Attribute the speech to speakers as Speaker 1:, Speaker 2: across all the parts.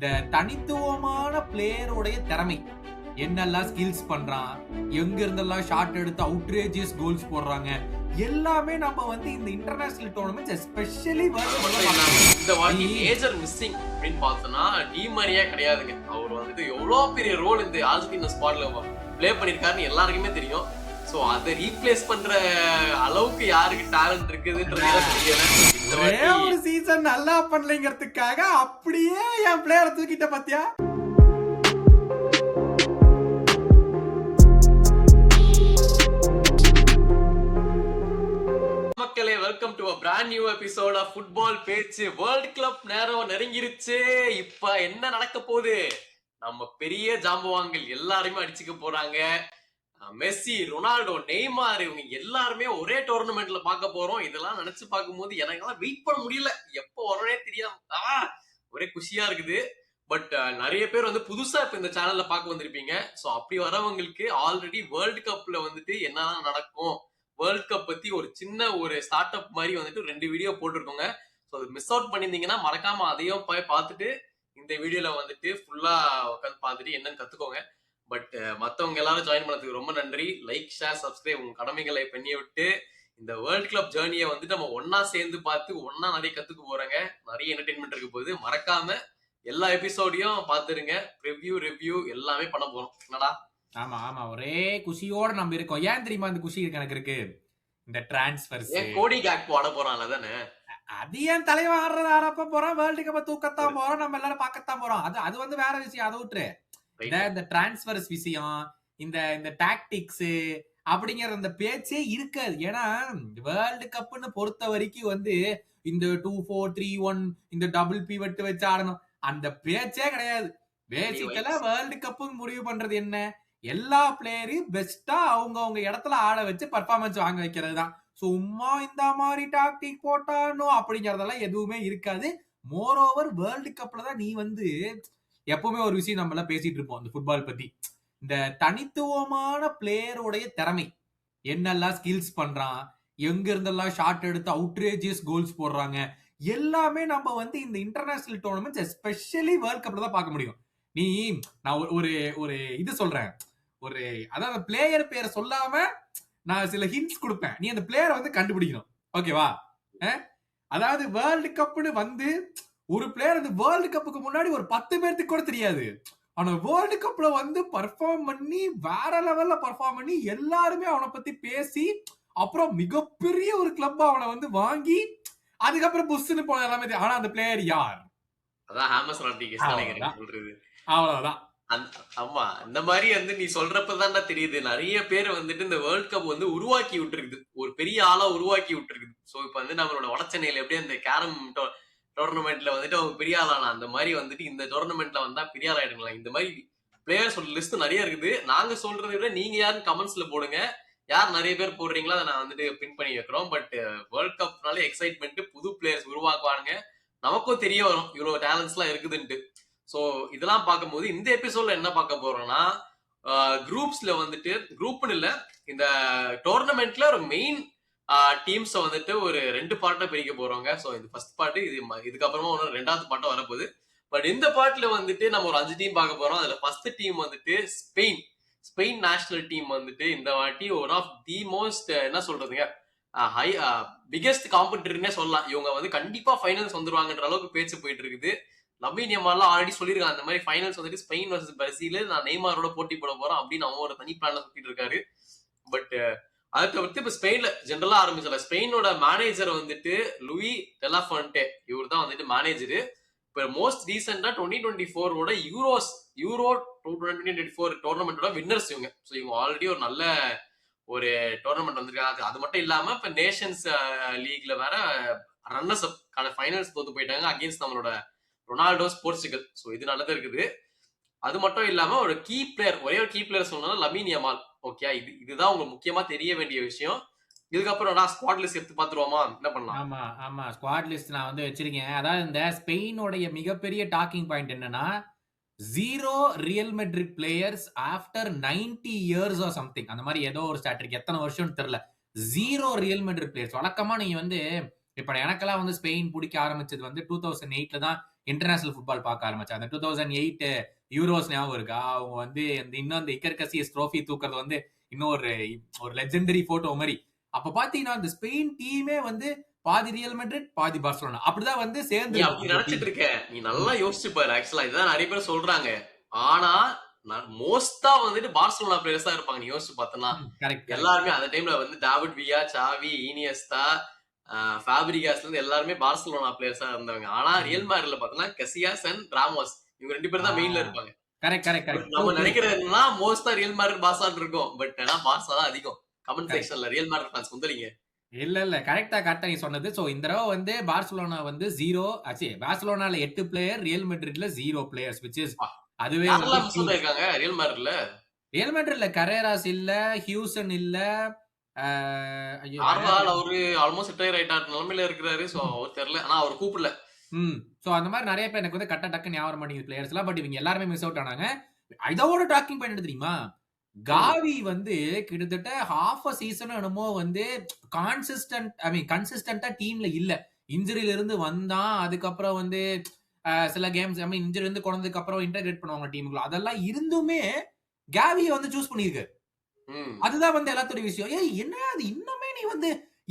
Speaker 1: இந்த தனித்துவமான பிளேயருடைய திறமை என்னெல்லாம் ஸ்கில்ஸ் பண்றான், எங்க இருந்தெல்லாம் ஷாட் எடுத்து அவுட்ரேஜியஸ் கோல்ஸ் போடுறாங்க, எல்லாமே நம்ம வந்து இந்த இன்டர்நேஷனல் டோர்னமெண்ட்ஸ் எஸ்பெஷலி
Speaker 2: இந்த வாட்டி மேஜர் மிஸ்ஸிங் அப்படின்னு பார்த்தோம்னா டி மரியா கிடையாதுங்க. அவர் வந்துட்டு எவ்வளவு பெரிய ரோல் இந்த அர்ஜென்டினா ஸ்குவாட்ல ப்ளே பண்ணிருக்காருன்னு எல்லாருக்குமே தெரியும். சோ அதை ரீப்ளேஸ் பண்ற அளவுக்கு யாருக்கு டேலண்ட் இருக்குதுன்றது
Speaker 1: ஒரே ஒரு சீசன் நல்லா பண்ணலைங்கிறதுக்காக அப்படியே என் பிளேயரை தூக்கிட்ட பாத்தியா.
Speaker 2: மக்களே, welcome to a brand new episode of football பேச்சு. வேர்ல்ட் கிளப் நேரம் நெருங்கிருச்சு. இப்ப என்ன நடக்க போகுது? நம்ம பெரிய ஜாம்பவான்கள் எல்லாருமே அடிச்சுக்க போறாங்க. மெஸ்ஸி, ரொனால்டோ, நெய்மார் இவங்க எல்லாருமே ஒரே டோர்னமெண்ட்ல பார்க்க போறோம். இதெல்லாம் நினைச்சு பார்க்கும்போது எனக்கெல்லாம் வெயிட் பண்ண முடியல. எப்போ வரனே தெரியாம ஒரே குஷியா இருக்குது. பட் நிறைய பேர் வந்து புதுசா இப்ப இந்த சேனல்ல பார்க்க வந்திருப்பீங்க. சோ அப்படி வரவங்களுக்கு ஆல்ரெடி வேர்ல்டு கப்ல வந்துட்டு என்னெல்லாம் நடக்கும், வேர்ல்ட் கப் பத்தி ஒரு சின்ன ஒரு ஸ்டார்ட் அப் மாதிரி வந்துட்டு 2 வீடியோ போட்டிருக்கோங்க. ஸோ அது மிஸ் அவுட் பண்ணியிருந்தீங்கன்னா மறக்காம அதையும் போய் பார்த்துட்டு இந்த வீடியோல வந்துட்டு ஃபுல்லா உட்காந்து பார்த்துட்டு என்னன்னு கத்துக்கோங்க. பட் மற்றவங்க எல்லாரும் ஜாயின் பண்ணதுக்கு ரொம்ப நன்றி. லைக், ஷேர், சப்ஸ்கிரைப் உங்க கடமைகளை பண்ணி விட்டு இந்த வேர்ல்ட் கிளப் ஜேர்னியை வந்துட்டு நம்ம ஒன்னா சேர்ந்து பார்த்து ஒன்னா நிறைய கத்துக்க போறோங்க. நிறைய என்டர்டைன்மெண்ட் இருக்க போகுது. மறக்காம எல்லா எபிசோடையும் பார்த்துருங்க. ரிவ்யூ எல்லாமே பண்ண போறோம். என்னடா?
Speaker 1: ஆமா ஆமா, ஒரே குஷியோட நம்ம இருக்கோம். ஏன் தெரியுமா இந்த குஷி எனக்கு இருக்கு? இந்த டிரான்ஸ்ஃபர்ஸ்
Speaker 2: கோடி கேக் ஆட போறான்ல தானே.
Speaker 1: அது ஏன் தலைவன் ஆடுறது ஆடப்ப போறோம், வேர்ல்டு கப்பை தூக்கத்தான் போறோம், நம்ம எல்லாரும் பார்க்கத்தான் போறோம். அது வந்து வேற விஷயம், அதை விட்டுரு. இந்த டிரான்ஸ்ஃபர்ஸ் விஷயம், இந்த டாக்டிக்ஸ் அப்படிங்கிற அந்த பேச்சே இருக்காது. ஏன்னா வேர்ல்டு கப்னு பொறுத்த வரைக்கும் வந்து இந்த 2-4-3-1 இந்த டபுள் பிவட் வச்சு ஆடணும் அந்த பேச்சே கிடையாது. பேசிக்கலா வேர்ல்டு கப் முடிவு பண்றது என்ன? எல்லா பிளேயரையும் பெஸ்டா அவங்க இடத்துல ஆட வச்சு பர்ஃபார்மன்ஸ் வாங்க வைக்கிறது தான். சும்மா இந்த மாதிரி டாக்டிக் போட்டானோ அப்படிங்கறதெல்லாம் எதுவுமே இருக்காது. மோர் ஓவர் வேர்ல்டு கப்ல தான் நீ வந்து எப்பவுமே ஒரு விஷயம் நம்ம எல்லாம் பேசிட்டு இருப்போம் இந்த ஃபுட்பால் பத்தி. இந்த தனித்துவமான பிளேயருடைய திறமை என்னெல்லாம் ஸ்கில்ஸ் பண்றான், எங்க இருந்தெல்லாம் ஷாட் எடுத்து அவுட்ரேஜியஸ் கோல்ஸ் போடுறாங்க, எல்லாமே நம்ம வந்து இந்த இன்டர்நேஷனல் டோர்னமெண்ட்ஸ் எஸ்பெஷலி வேர்ல்ட் கப்ல தான் பார்க்க முடியும். நீ நான் ஒரு இது சொல்றேன், ஒரு அதாவது பிளேயர் பேரை சொல்லாம நான் சில ஹிண்ட்ஸ் கொடுப்பேன். நீ அந்த பிளேயரை வந்து கண்டுபிடிக்கணும். ஓகேவா? அதாவது வேர்ல்டு கப்னு வந்து ஒரு பிளேயர் அந்த வேர்ல்டு கப்புக்கு முன்னாடி ஒரு 10 பேருக்கு கூட தெரியாது. ஆனா வேர்ல்டு கப்ல வந்து பர்ஃபார்ம் பண்ணி வேற லெவல்ல பர்ஃபார்ம் பண்ணி எல்லாருமே அவனை பத்தி பேசி அப்புறம் மிகப்பெரிய ஒரு கிளப் அவனை வந்து வாங்கி அதுக்கப்புறம் புஷ்னு போன எல்லாமே. ஆனா அந்த பிளேயர் யார்?
Speaker 2: அதான் ஹாமஸ் ராட்ரிகஸ் சொல்றது.
Speaker 1: அவ்வளவுதான்.
Speaker 2: ஆமா, இந்த மாதிரி வந்து நீ சொல்றப்பதான் தெரியுது. நிறைய பேர் வந்துட்டு இந்த வேர்ல்ட் கப் வந்து உருவாக்கி விட்டுருக்குது, ஒரு பெரிய ஆளா உருவாக்கி விட்டுருக்குது. சோ இப்ப வந்து நம்மளோட வடச்சென்னையில எப்படி அந்த கேரம் டோர்னமெண்ட்ல வந்துட்டு அவங்க பெரிய ஆளானா அந்த மாதிரி வந்துட்டு இந்த டோர்னமெண்ட்ல வந்தா பெரிய ஆளாயிடுங்களா. இந்த மாதிரி பிளேயர்ஸ் லிஸ்ட் நிறைய இருக்குது. நாங்க சொல்றதை விட நீங்க யாருன்னு கமெண்ட்ஸ்ல போடுங்க. யார் நிறைய பேர் போடுறீங்களோ அதை நான் வந்துட்டு பின் பண்ணி வைக்கிறோம். பட் வேர்ல்ட் கப்னாலே எக்ஸைட்மெண்ட், புது பிளேயர்ஸ் உருவாக்குவானுங்க. நமக்கும் தெரிய வரும் இவ்வளவு டேலண்ட்ஸ் எல்லாம் இருக்குதுன்ட்டு. சோ இதெல்லாம் பார்க்கும்போது இந்த எபிசோட்ல என்ன பார்க்க போறோம்னா, குரூப்ஸ்ல வந்துட்டு குரூப்னு இல்ல, இந்த டோர்னமெண்ட்ல ஒரு மெயின் டீம்ஸ் வந்துட்டு ஒரு 2 பார்ட்டா பிரிக்க போறோங்க. சோ இது ஃபர்ஸ்ட் பார்ட், இதுக்கப்புறமா ஒரு 2வது பார்ட்டா வரப்போகுது. பட் இந்த பார்ட்ல வந்துட்டு நம்ம ஒரு 5 டீம் பார்க்க போறோம். அதுல ஃபர்ஸ்ட் டீம் வந்துட்டு ஸ்பெயின் நேஷனல் டீம் வந்துட்டு இந்த வாட்டி ஒன் ஆஃப் தி மோஸ்ட் என்ன சொல்றதுங்க பிகெஸ்ட் காம்படிட்டர்னே சொல்லலாம். இவங்க வந்து கண்டிப்பா ஃபைனல்ஸ் வந்துருவாங்கன்ற அளவுக்கு பேச்சு போயிட்டு இருக்குது. லமீன் யமால்லாம் ஆல்ரெடி சொல்லியிருக்காங்க அந்த மாதிரி ஃபைனல்ஸ் வந்துட்டு ஸ்பெயின் வர்சஸ் பிரேசில், நான் நெய்மாரோட போட்டி போட போறேன் அப்படின்னு அவன் ஒரு தனி பிளான்ல சுத்திட்டு இருக்காரு. பட் அதை தவிர்த்து இப்ப ஸ்பெயின்ல ஜென்ரலா ஆரம்பிச்சல ஸ்பெயினோட மேனேஜர் வந்துட்டு லூயி டெலா ஃபொன்டே, இவர் தான் வந்துட்டு மேனேஜர். இப்ப மோஸ்ட் ரீசெண்டா 2024 யூரோ 2024 டோர்னமெண்டோட வின்னர்ஸ் இவங்க. ஸோ இவங்க ஆல்ரெடி ஒரு நல்ல ஒரு டோர்னமெண்ட் வந்திருக்காங்க. அது மட்டும் இல்லாம இப்ப நேஷன்ஸ் லீக்ல வேற ரன்னர்ஸ் அப் ஃபைனல்ஸ் தோத்து போயிட்டாங்க அகேன்ஸ்ட் நம்மளோட ரொனால்டோஸ் போர்ச்சுகல். ஸோ இது நல்லது இருக்குது. அது மட்டும் இல்லாம ஒரு கீ பிளேயர், ஒரே ஒரு கீ பிளேயர் சொன்னா லமீன் யமால். ஓகே, இதுதான் உங்களுக்கு முக்கியமா தெரிய வேண்டிய விஷயம். இதுக்கப்புறம் நான் ஸ்குவாட் லிஸ்ட் எடுத்து பாத்துருவோமா, என்ன பண்ணலாம்?
Speaker 1: ஆமா ஆமா, ஸ்குவாட் லிஸ்ட் நான் வந்து வச்சிருக்கேன். அதாவது இந்த ஸ்பெயினோட மிகப்பெரிய டாக்கிங் பாயிண்ட் என்னன்னா, 0 real Madrid players after 90 years or something, அந்த மாதிரி ஏதோ ஒரு ஸ்டாட்டிக், எத்தனை வருஷம்னு தெரியல. 0 ரியல் மெட்ரிட் பிளேயர்ஸ். வழக்கமா நீங்க வந்து இப்ப எனக்கெல்லாம் வந்து ஸ்பெயின் பிடிக்க ஆரம்பிச்சது வந்து 2008 தான் இன்டர்நேஷனல் ஃபுட்பால் பார்க்க ஆரம்பிச்சேன். அந்த 2008 யூரோஸ் ஞாபகம் இருக்கா? அவங்க வந்து இன்னும் அந்த இக்கர் கசியஸ் ட்ரோஃபி தூக்குறது வந்து இன்னும் ஒரு லெஜெண்டரி போட்டோ மாதிரி. அப்ப பாத்தீங்கன்னா அந்த ஸ்பெயின் டீமே வந்து பாதி ரியல் மேட்ரிட் பாதி பார்சலோனா அப்படிதான் வந்து சேர்ந்து
Speaker 2: நீ அப்படி நினைச்சிட்டு இருக்க. நீ நல்லா யோசிச்சு பாரு. ஆக்சுவலா இதுதான் நிறைய பேர் சொல்றாங்க. ஆனா மோஸ்டா வந்துட்டு பார்சலோனா பிளேயர்ஸ் தான் இருப்பாங்க. நீ யோசிச்சு பார்த்தனா எல்லாருமே அந்த டைம்ல வந்து டாவிட் வியா, சாவி, ஈனியஸ்டா, ஃபேப்ரிகாஸ்ல இருந்து எல்லாருமே பார்சலோனா பிளேயர்ஸா இருந்தவங்க. ஆனா ரியல் மேட்ரிட்ல பார்த்தனா கசியாஸ் அண்ட் ராமோஸ் இவங்க 2 பேர் தான் மெயின்ல இருப்பாங்க.
Speaker 1: கரெக்ட்.
Speaker 2: நம்ம நினைக்கிறது என்னன்னா மோஸ்டா ரியல் மேட்ரிட் பார்சா இருக்கும். பட் ஆனா பார்சா தான் அதிகம். கமெண்ட் செக்ஷன்ல ரியல் மேட்ரிட் ஃபேன்ஸ் குந்தலிங்க.
Speaker 1: இல்ல கரெக்டா நீ சொன்னது. சோ இந்த தடவை வந்து பார்சலோனா வந்து 0 பார்சலோனால 8 பிளேயர், ரியல் மேட்ரிட்ல 0 பிளேயர்ஸ் which is அதுவே
Speaker 2: இருக்காங்க ரியல் மேட்ரிட்ல.
Speaker 1: ரியல் மேட்ரிட்ல கரேராஸ் இல்ல, ஹியூசன் இல்ல,
Speaker 2: அவரு ஆல்மோஸ்ட் ரிட்டையர் ஆயிட்டார் நிலைமையில இருக்கிறாரு. சோ அவர் தெரியல. ஆனா அவர் கூப்பிடல.
Speaker 1: சோ அந்த மாதிரி நிறைய பேர் எனக்கு வந்து டக்கு ஞாபகம் பண்ணிங்க பிளேயர்ஸ் எல்லாம். பட் இவங்க எல்லாருமே மிஸ் அவுட் ஆனாங்க. இதோட டாக்கிங் பாயிண்ட் என்ன தெரியுமா? காவி வந்து கிட்டத்தட்ட ஹாஃப் அ சீசன் என்னமோ வந்து கன்சிஸ்டன்டா டீம்ல இல்ல. இன்ஜுரியில இருந்து வந்தான். அதுக்கப்புறம் வந்து சில கேம்ஸ் இன்ஜுரி இருந்து கொண்டதுக்கு அப்புறம் இன்டகிரேட் பண்ணுவாங்க டீமுக்குள்ள. அதெல்லாம் இருந்துமே காவியை வந்து சூஸ் பண்ணிருக்கு. அதுதான் வந்து எல்லாத்தோட விஷயம். என்ன அது இன்னுமே நீ வந்து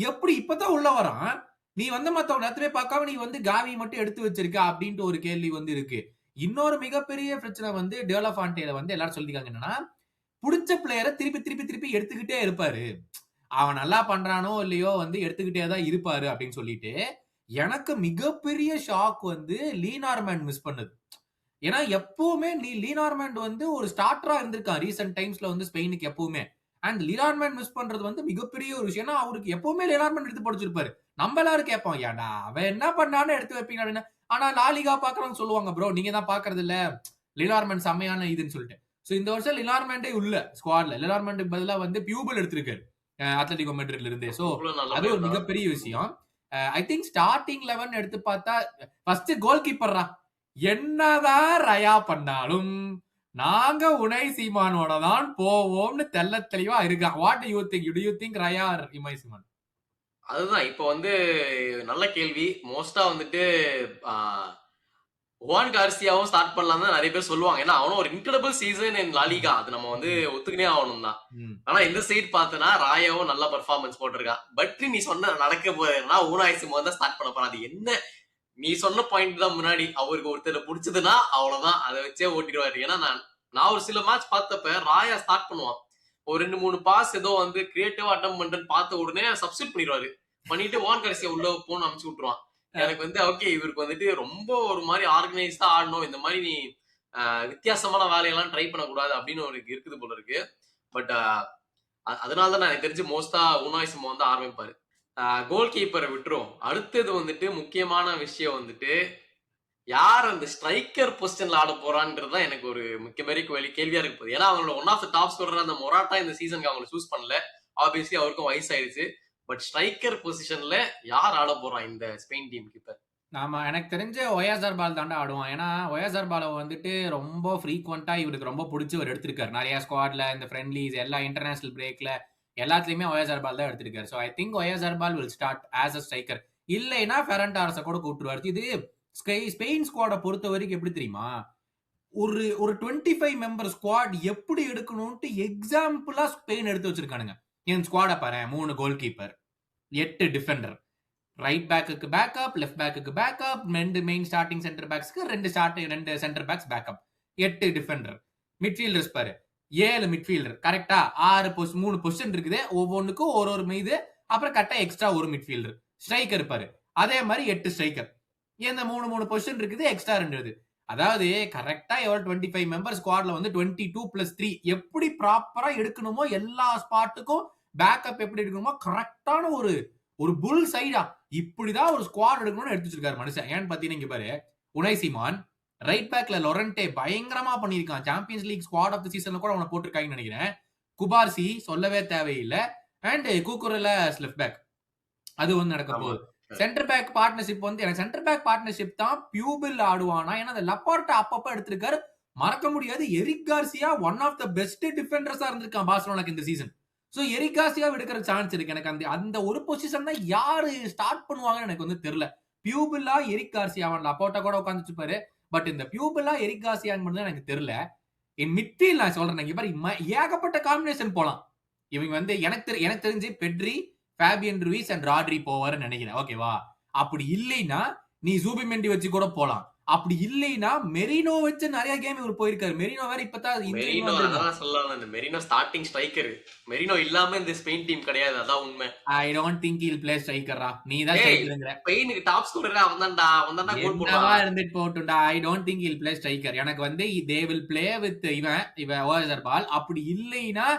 Speaker 1: எப்படி இப்பதான் உள்ள வரான், நீ வந்து மத்தவங்க எல்லாத்தையுமே பார்க்காம நீ வந்து காவி மட்டும் எடுத்து வச்சிருக்க அப்படின்ட்டு ஒரு கேள்வி வந்து இருக்கு. இன்னொரு மிகப்பெரிய பிரச்சனை வந்து டெவலப்மெண்ட்ல வந்து எல்லாரும் சொல்லிருக்காங்க என்னன்னா, புடிச்ச பிளேயரை திருப்பி எடுத்துக்கிட்டே இருப்பாரு. அவன் நல்லா பண்றானோ இல்லையோ வந்து எடுத்துக்கிட்டே தான் இருப்பாரு அப்படின்னு சொல்லிட்டு, எனக்கு மிகப்பெரிய ஷாக் வந்து லீனார்மேன் மிஸ் பண்ணது. ஏன்னா எப்பவுமே லீனார்மேன் வந்து ஒரு ஸ்டார்டரா இருந்திருக்கான் ரீசென்ட் டைம்ஸ்ல வந்து ஸ்பெயினுக்கு எப்பவுமே. அண்ட் லீனார்மேன் மிஸ் பண்றது வந்து மிகப்பெரிய ஒரு விஷயம். ஏன்னா அவருக்கு எப்பவுமே லீனார்மேன் எடுத்து படிச்சிருப்பாரு. நம்ம எல்லாரும் கேட்போம், ஏன்டா அவன் என்ன பண்ணான்னு எடுத்து வைப்பீங்க அப்படின்னு. ஆனா லாலிகா பாக்குறவங்க சொல்லுவாங்க, ப்ரோ நீங்க தான் பாக்குறது இல்ல, லினார்மேன் செம்மையான இதுன்னு சொல்லிட்டு. சோ இந்த வருஷம் லினார்மேண்டே உள்ள ஸ்குவாட்ல. லினார்மேண்டுக்கு பதிலா வந்து பியூபிள் எடுத்திருக்காரு அத்லெட்டிகோ மேட்ரிட்ல இருந்தே. சோ அது ஒரு மிகப்பெரிய விஷயம். ஐ திங்க் ஸ்டார்டிங் 11 எடுத்து பார்த்தா ஃபர்ஸ்ட் கோல் கீப்பர்ரா. என்னதான் ரயா பண்ணாலும் நாங்க உனை சீமானோட தான் போவோம்னு தெளிவா இருக்கா. What do you think? Do you think Raya or Unai Simon?
Speaker 2: அதுதான் இப்ப வந்து நல்ல கேள்வி. மோஸ்டா வந்துட்டு ஹுவான் கார்சியாவும் ஸ்டார்ட் பண்ணலாம் தான் நிறைய பேர் சொல்லுவாங்க. ஏன்னா அவனும் ஒரு இன்கிரெடிபிள் சீசன் இன் லாலிகா. அது நம்ம வந்து ஒத்துக்கினே ஆகணும் தான். ஆனா இந்த சைட் பார்த்தனா ராயாவும் நல்ல பெர்ஃபார்மன்ஸ் போட்டிருக்கான். பட் நீ சொன்ன நடக்க போறேன்னா ஊனாய் சிமோன் தான் ஸ்டார்ட் பண்ண போறான். அது என்ன நீ சொன்ன பாயிண்ட் தான் முன்னாடி. அவருக்கு ஒருத்தர் பிடிச்சதுன்னா அவ்வளவுதான், அதை வச்சே ஓட்டிடுவாரு. ஏன்னா நான் ஒரு சில மேட்ச் பார்த்தப்ப ராயா ஸ்டார்ட் பண்ணுவான். ஒரு 2-3 பாஸ் ஏதோ வந்து கிரியேட்டிவா அட்டம் பண்றேன்னு பார்த்த உடனே சப்ஸ்டிட் பண்ணிடுவாரு. பண்ணிட்டு வான் கடைசியா உள்ள போன்னு அனுப்பிச்சு விட்டுருவான். எனக்கு வந்து ஓகே இவருக்கு வந்துட்டு ரொம்ப ஒரு மாதிரி ஆர்கனைஸ்டா ஆடணும், இந்த மாதிரி நீ வித்தியாசமான வேலையெல்லாம் ட்ரை பண்ணக்கூடாது அப்படின்னு ஒரு இருக்குது போல இருக்கு. பட் அதனாலதான் நான் எனக்கு தெரிஞ்சு மோஸ்டா ஊனாய் சிமோன் வந்து ஆரம்பிப்பாரு. கோல் கீப்பரை விட்டுரும். அடுத்தது வந்துட்டு முக்கியமான விஷயம் வந்துட்டு யார் அந்த ஸ்ட்ரைக்கர் பொசிஷன்ல ஆட போறான்றதுதான் எனக்கு ஒரு முக்கியமான கேள்வியா இருக்கு போகுது. ஏன்னா அவங்களோட one of the top scorer அந்த மொராட்டா இந்த சீசனுக்கு அவங்க சூஸ் பண்ணல. ஆப்வியஸ்லி அவருக்கும் வயசாயிடுச்சு. பட் ஸ்ட்ரைக்கர் பொசிஷன்ல யார் ஆட போறான் இந்த ஸ்பெயின் டீம் கீப்பர்?
Speaker 1: நாம எனக்கு தெரிஞ்ச ஒயாசர்பால் தாண்டா ஆடுவான். ஏன்னா ஒயாசர்பாலை வந்துட்டு ரொம்ப ஃப்ரீக்வெண்டா இவருக்கு ரொம்ப பிடிச்சவர் எடுத்திருக்காரு. நிறைய ஸ்குவாட்ல இந்த ஃப்ரெண்ட்லிஸ் எல்லா இன்டர்நேஷனல் பிரேக்ல எல்லாத்துலயுமே ஒயாசர்பால் தான் எடுத்திருக்காரு. So I think Oyarzabal will start as a striker. இல்லைன்னா ஃபெரன் டாரஸை கூட கூப்பிட்டுருவாரு. இது ஸ்பெயின் ஸ்குவாடை பொறுத்த வரைக்கும் எப்படி தெரியுமா, ஒரு 25 மெம்பர் ஸ்குவாட் எப்படி எடுக்கணும்ட்டு எக்ஸாம்பிளா ஸ்பெயின் எடுத்து வச்சிருக்கானுங்க. என் ஸ்குவாடை பாரு, 3 கோல் கீப்பர், 8 டிஃபெண்டர், ரைட் பேக்குக்கு பேக்கப், லெஃப்ட் பேக்குக்கு பேக்கப், 2 மெயின் ஸ்டார்டிங் சென்டர் பேக்ஸ்க்கு 2 centre backs backup, 8 defender, midfielders பாரு 7 மிட்ஃபீல்டர் கரெக்டா, 3 பொசிஷன் இருக்குது, ஒவ்வொன்றுக்கும் ஒரு மீது, அப்புறம் கரெக்டா எக்ஸ்ட்ரா ஒரு மிட்ஃபீல்டர், ஸ்ட்ரைக்கர் பாரு அதே மாதிரி 8 ஸ்ட்ரைக்கர், இந்த 3 பொசிஷன் இருக்குது, எக்ஸ்ட்ரா 2 இருக்குது. அதாவது கரெக்டா எவ்வளவு 25 மெம்பர் ஸ்குவாட்ல வந்து 22+3 எப்படி ப்ராப்பரா எடுக்கணுமோ எல்லா ஸ்பாட்டுக்கும் பேக்கப் எப்படி எடுக்கணுமோ கரெக்டான ஒரு புல் சைடா இப்படிதான் ஒரு ஸ்குவாட் எடுக்கணும்னு எடுத்து வச்சிருக்காரு மனுஷன். ஏன்னு பாத்தீங்கன்னா இங்க பாரு, உனாய் சிமான் ரைட் பேக்ல லொரண்டே பயங்கரமா பண்ணிருக்கான். Champions league squad of the சீசன்ல கூட அவனை போட்டிருக்காங்கன்னு நினைக்கிறேன். குபார்சி சொல்லவே தேவையில்லை. அண்ட் கூக்குரல லெஃப்ட் பேக் அது வந்து நடக்க போகுது. சென்டர் பேக் பார்ட்னர்ஷிப் வந்து எனக்கு சென்டர் பேக் பார்ட்னர்ஷிப் தான் பியூபிள் ஆடுவானா, ஏன்னா அந்த லப்பார்ட்டா அப்பப்ப எடுத்திருக்காரு. மறக்க முடியாது, Eric Garcia one of the best டிஃபெண்டர்ஸா இருந்திருக்கான் பார்சிலோனாக்கு இந்த சீசன். சோ எரிக் கார்சியா எடுக்கிற சான்ஸ் இருக்கு. எனக்கு அந்த ஒரு பொசிஷன் தான் யாரு ஸ்டார்ட் பண்ணுவாங்கன்னு எனக்கு வந்து தெரியல. பியூபிளா எரிக் கார்சியா அவன் அப்போட்டா கூட உட்காந்துட்டு இருப்பாரு. பட் இந்த பியூபிளா எரிக் கார்சியான்னு மட்டும் தான் எனக்கு தெரியல. என் மிட்ஃபீல்ட் நான் சொல்றேன். இங்க பாரு ஏகப்பட்ட காம்பினேஷன் போலாம். இவங்க வந்து எனக்கு தெரிஞ்சு Pedri, Fabian Ruiz and Rodri போவாருன்னு நினைக்கிறேன். ஓகேவா? அப்படி இல்லைன்னா நீ ஜூபிமெண்டி வச்சு கூட போலாம். அப்படி இல்லைன்னா மெரினோ வச்சு நிறைய கேம் இவர் போயிருக்காரு. மெரினோ வேற இப்பதான் இன்ஜுரி
Speaker 2: மெரினோ
Speaker 1: வந்திருக்கான்.
Speaker 2: அதான் சொல்லலாம். அந்த மெரினோ ஸ்டார்டிங் ஸ்ட்ரைக்கர். மெரினோ இல்லாம இந்த ஸ்பெயின் டீம் கிடையாது. அதான் உண்மை.
Speaker 1: I don't think he'll play ஸ்ட்ரைக்கரா. நீ தான்
Speaker 2: ஏய்
Speaker 1: ஸ்ட்ரைக்கர்ங்கற.
Speaker 2: ஸ்பெயினுக்கு டாப் ஸ்கோரர் அவன் தான்டா கோல்
Speaker 1: என்னவா
Speaker 2: போடுறான்.
Speaker 1: இருந்துட்டு போட்டும்டா. I don't think he'll play striker. எனக்கு வந்து தே வில் பிளே வித் இவன் ஓயர் பால். அப்படி இல்லைன்னா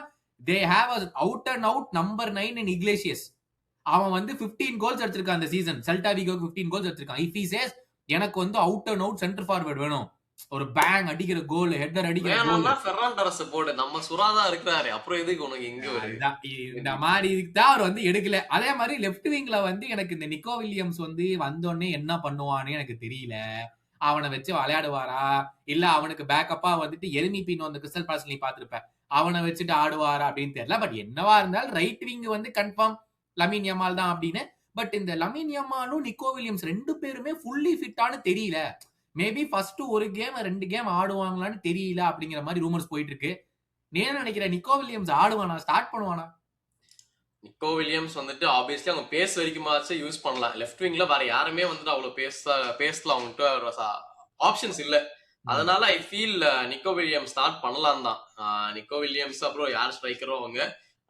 Speaker 1: they have out and out number 9 in Iglesias. அவன் வந்து 15 கோல்ஸ் அடிச்சிருக்கான் அந்த சீசன். செல்டா விகோக்கு 15 கோல்ஸ் அடிச்சிருக்கான். இஃப் ஹி சேஸ் எனக்கு வந்து out and out centre forward வேணும், ஒரு பேங் அடிக்கிற கோல், ஹெட்டர் அடிக்கிற கோல்,
Speaker 2: வேணும்னா ஃபெர்ரான் டாரஸ் போடு. நம்ம சுறாதான் இருக்கிறாரு. அப்புறம் எதுக்கு உனக்கு இங்க ஒரு
Speaker 1: இந்த மாதிரி இதுக்கு தான் அவர் வந்து எடுக்கல. அதே மாதிரி லெஃப்ட் விங்ல வந்து எனக்கு இந்த நிக்கோ வில்லியம்ஸ் வந்து வந்தோடனே என்ன பண்ணுவான்னு எனக்கு தெரியல. அவனை வச்சு விளையாடுவாரா, இல்ல அவனுக்கு பேக்கப்பா வந்துட்டு எருமி பின் வந்து கிறிஸ்டல் பேலஸ் நீ பாத்திருப்ப, அவனை வச்சுட்டு ஆடுவாரா அப்படின்னு தெரியல. பட் என்னவா இருந்தாலும் ரைட் விங் வந்து கன்ஃபார்ம் லமீன் யமால் தான் அப்படின்னு. பட் இந்த லமீன் யமாலும் நிக்கோ வில்லியம்ஸ் ரெண்டு பேருமே ஃபுல்லி ஃபிட்டானு தெரியல. மேபி ஃபர்ஸ்ட் ஒரு கேம் 2 கேம் ஆடுவாங்களான்னு தெரியல அப்படிங்கிற மாதிரி ரூமர்ஸ் போயிட்டு இருக்கு. நீ என்ன நினைக்கிற? நிக்கோ வில்லியம்ஸ் ஆடுவானா, ஸ்டார்ட் பண்ணுவானா?
Speaker 2: நிக்கோ வில்லியம்ஸ் வந்துட்டு ஆப்வியஸ்லி அவங்க பேஸ் வரைக்குமாச்சும் யூஸ் பண்ணலாம். லெஃப்ட் விங்ல வேற யாருமே வந்துட்டு அவ்வளவு பேசலாம் அவங்ககிட்ட ஆப்ஷன்ஸ் இல்ல. அதனால I feel Niko Williams start பண்ணலாம் தான். நிக்கோ வில்லியம்ஸ் அப்புறம் யார் ஸ்ட்ரைக்கரோ அவங்க.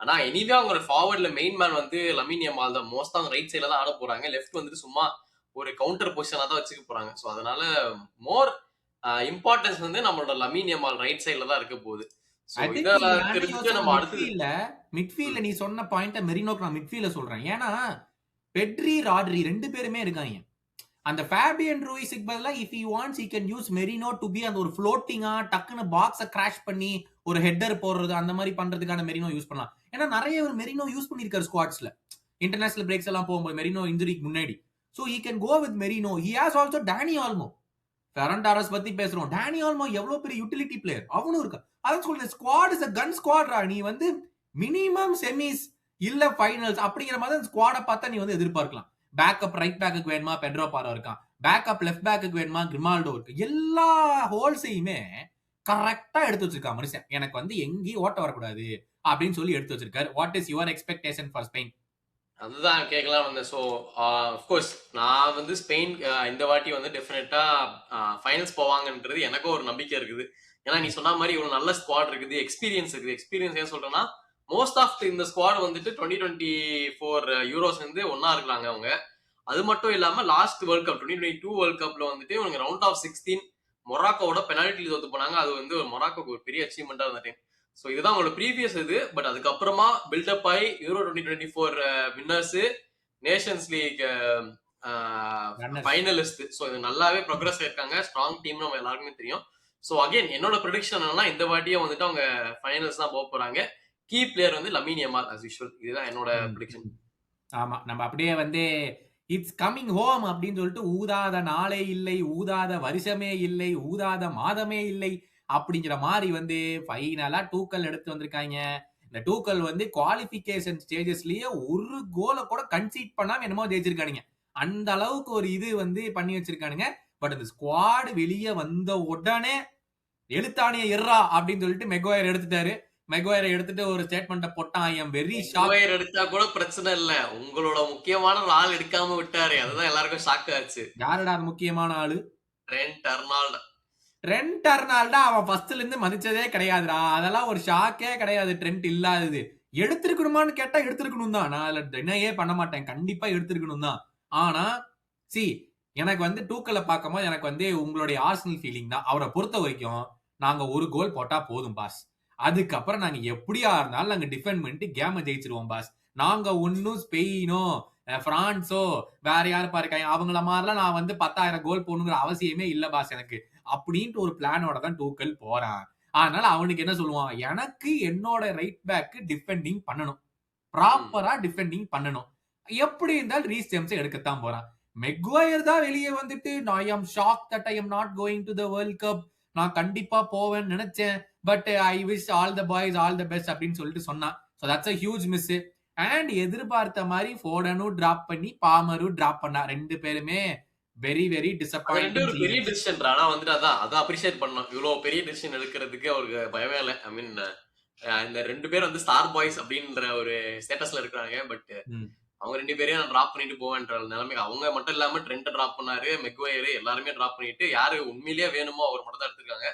Speaker 2: ஆனா எனிவே அவங்க ஃபார்வர்ட்ல மெயின் மேன் வந்து லமீன் யமால் தான். மோஸ்ட் அவங்க ரைட் சைட்ல தான் ஆட போறாங்க. லெஃப்ட் வந்துட்டு சும்மா ஒரு கவுண்டர் பொசிஷனா தான் வச்சுக்க போறாங்க. ஸோ அதனால மோர் இம்பார்ட்டன்ஸ் வந்து நம்மளோட லமீன் யமால் ரைட் சைட்ல தான் இருக்க போகுது.
Speaker 1: I think
Speaker 2: இத
Speaker 1: நீ நானே
Speaker 2: தெரிஞ்சுட்டு நம்ம அடுத்து
Speaker 1: மிட்ஃபீல்ட்ல நீ சொன்ன பாயிண்ட மெரினோக்கு நான் மிட்ஃபீல்ட்ல சொல்றேன். ஏன்னா பெட்ரி, ராட்ரி 2 பேருமே இருக்காங்க. அந்த ஃபேபியன் ரூயிஸ்க்கு பதிலா if he wants he can use Merino to be அந்த ஒரு ஃப்ளோட்டிங்கா டக்குன்னு பாக்ஸ கிராஷ் பண்ணி ஒரு ஹெட்டர் போடுறது அந்த மாதிரி பண்றதுக்கான மெரினோ யூஸ் பண்ணலாம். ஏன்னா நிறைய ஒரு மெரினோ யூஸ் பண்ணிருக்காரு ஸ்குவாட்ஸ்ல. இன்டர்நேஷனல் பிரேக்ஸ் எல்லாம் போகும்போது மெரினோ இன்ஜுரிக்கு முன்னாடி. So he can go with Merino. He has also Dani Olmo. Ferran Torres பத்தி பேசுறோம். டானி ஆல்மோ எவ்வளவு பெரிய யூட்டிலிட்டி பிளேயர் அவனும் இருக்கா. அதான் சொல்றேன், ஸ்குவாட் இஸ் a கன் ஸ்குவாட்ரா. நீ வந்து மினிமம் செமிஸ் இல்ல ஃபைனல்ஸ் அப்படிங்கிற மாதிரி ஸ்குவாட பார்த்தா நீ வந்து எதிர்பார்க்கலாம். பேக்கப் ரைட் பேக்குக்கு வேணுமா பெட்ரோ பாரோ இருக்கான், பேக்கப் லெஃப்ட் பேக்குக்கு வேணுமா கிரிமால்டோ இருக்கு. எல்லா ஹோல்ஸையுமே கரெக்டா எடுத்து வச்சிருக்கா மனுஷன். எனக்கு வந்து எங்கேயும் ஓட்ட வரக்கூடாது அப்படின்னு சொல்லி எடுத்து வச்சிருக்காரு. What is your expectation for Spain?
Speaker 2: அதுதான் கேட்கலாம் வந்தேன். ஸோ அஃப்கோர்ஸ் நான் வந்து ஸ்பெயின் இந்த வாட்டி வந்து டெஃபினட்டா ஃபைனல்ஸ் போவாங்கன்றது எனக்கும் ஒரு நம்பிக்கை இருக்குது. ஏன்னா நீ சொன்ன மாதிரி ஒரு நல்ல ஸ்குவாட் இருக்குது, எக்ஸ்பீரியன்ஸ் இருக்குது. எக்ஸ்பீரியன்ஸ் ஏன் சொல்றேன்னா, மோஸ்ட் ஆஃப் இந்த ஸ்குவாட் வந்துட்டு 2024 யூரோஸ் வந்து ஒன்னா இருக்கிறாங்க அவங்க. அது மட்டும் இல்லாம லாஸ்ட் வேர்ல்ட் கப் 2022 வேர்ல்ட் கப்ல வந்துட்டு இவங்க ரவுண்ட் ஆஃப் 16 மொராக்கோவோட பெனால்டி தோத்து போனாங்க. அது வந்து மொராக்கோக்கு ஒரு பெரிய அச்சீவ்மெண்டா இருந்த டைம். ஸோ இதுதான் அவங்களோட ப்ரீவியஸ் இது. பட் அதுக்கப்புறமா பில்டப் ஆகி Euro 2024 winners, nations league finalist. So இது நல்லாவே ப்ரோக்ரஸ் ஆயிருக்காங்க. ஸ்ட்ராங் டீம் நம்ம எல்லாருக்குமே தெரியும். ஸோ அகைன் என்னோட ப்ரெடிக்ஷன் என்னன்னா, இந்த வாட்டியே வந்துட்டு அவங்க ஃபைனல்ஸ் தான் போக போறாங்க. கீ பிளேயர் வந்து லமீன் யமால் as usual. இதுதான் என்னோட ப்ரெடிக்ஷன்.
Speaker 1: ஆமா, நம்ம அப்படியே வந்து இட்ஸ் கமிங் ஹோம் அப்படின்னு சொல்லிட்டு ஊதாத நாளே இல்லை, ஊதாத வருஷமே இல்லை, ஊதாத மாதமே இல்லை அப்படிங்கிற மாதிரி வந்து ஃபைனலா டூக்கல் எடுத்து வந்திருக்காங்க. இந்த டூக்கல் வந்து குவாலிஃபிகேஷன் ஸ்டேஜஸ்லயே ஒரு கோலை கூட கன்சீட் பண்ணாம என்னமோ ஜெயிச்சிருக்கானுங்க. அந்த அளவுக்கு ஒரு இது வந்து பண்ணி வச்சிருக்கானுங்க. பட் அந்த ஸ்குவாட் வெளியே வந்த உடனே எழுத்தாணிய எர்ரா அப்படின்னு சொல்லிட்டு மெக்வாயர் எடுத்துட்டாரு. மெக்வாயரை எடுத்துட்டு ஒரு ஸ்டேட்மெண்ட்டை போட்டான். I am very shock.
Speaker 2: Maguire எடுத்தா கூட பிரச்சனை இல்ல, உங்களோட முக்கியமான ஒரு ஆள் எடுக்காம விட்டாரு. அதுதான் எல்லாருக்கும் ஷாக் ஆச்சு.
Speaker 1: யாருடா அது முக்கியமான ஆளு?
Speaker 2: Trend Arnold.
Speaker 1: ட்ரெண்ட் அர்னால்டா அவன் ஃபர்ஸ்ட்ல இருந்து மதிச்சதே கிடையாதுடா. அதெல்லாம் ஒரு ஷாக்கே கிடையாது. ட்ரெண்ட் இல்லாதது எடுத்திருக்கணுமான்னு கேட்டா எடுத்திருக்கணும் தான். நான் அதுல டினையே பண்ண மாட்டேன். கண்டிப்பா எடுத்திருக்கணும் தான். ஆனா சி எனக்கு வந்து டூக்கலை பார்க்கும்போது எனக்கு வந்து உங்களுடைய ஆர்சனல் ஃபீலிங் தான். அவரை பொறுத்த வரைக்கும் நாங்க ஒரு கோல் போட்டா போதும் பாஸ். அதுக்கப்புறம் நாங்க எப்படியா இருந்தாலும் நாங்க டிஃபெண்ட் பண்ணிட்டு கேம ஜெயிச்சிருவோம் பாஸ். நாங்க ஒன்னும் ஸ்பெயினோ பிரான்ஸோ வேற யாரு பாருக்காங்க அவங்கள மாதிரிலாம் நான் வந்து 10,000 கோல் போடணுங்கிற அவசியமே இல்ல பாஸ் எனக்கு அப்படின்ட்டு ஒரு பிளானோட தான் டூக்கல் போறான். அதனால அவனுக்கு என்ன சொல்லுவான், எனக்கு என்னோட ரைட் பேக் டிஃபெண்டிங் பண்ணணும், ப்ராப்பரா டிஃபெண்டிங் பண்ணணும். எப்படி இருந்தாலும் ரீஸ் ஜேம்ஸ் எடுக்கத்தான் போறான். மெக்வாயர் தான் வெளியே வந்துட்டு ஐ ஆம் shock that I am not going to the world cup, நான் கண்டிப்பா போவேன்னு நினைச்சேன், but I wish all the boys all the best அப்படின்னு சொல்லிட்டு சொன்னான். So that's a huge miss. And எதிர்பார்த்த மாதிரி ஃபோடனும் டிராப் பண்ணி பாமரும் டிராப் பண்ணா. 2 பேருமே வெரி வெரி
Speaker 2: அது 2
Speaker 1: டிசப்பாயிண்டிங்
Speaker 2: ஒரு பெரிய
Speaker 1: சீசன்.
Speaker 2: டிசிஷன். ஆனா வந்துட்டு அதான் அப்ரிஷியேட் பண்ணணும். இவ்வளவு பெரிய டிசிஷன் எடுக்கிறதுக்கு அவருக்கு பயமே இல்ல. ஐ மீன் இந்த 2 பேர் வந்து ஸ்டார் பாய்ஸ் அப்படின்ற ஒரு ஸ்டேட்டஸ்ல இருக்காங்க. பட் அவங்க 2 பேரையும் நான் டிராப் பண்ணிட்டு போவேன்ற நிலைமைக்கு அவங்க மட்டும் இல்லாம ட்ரெண்ட் டிராப் பண்ணாரு, மெக்வயர் எல்லாருமே டிராப் பண்ணிட்டு யாரு உண்மையிலேயே வேணுமோ அவர் மட்டும் தான் எடுத்திருக்காங்க.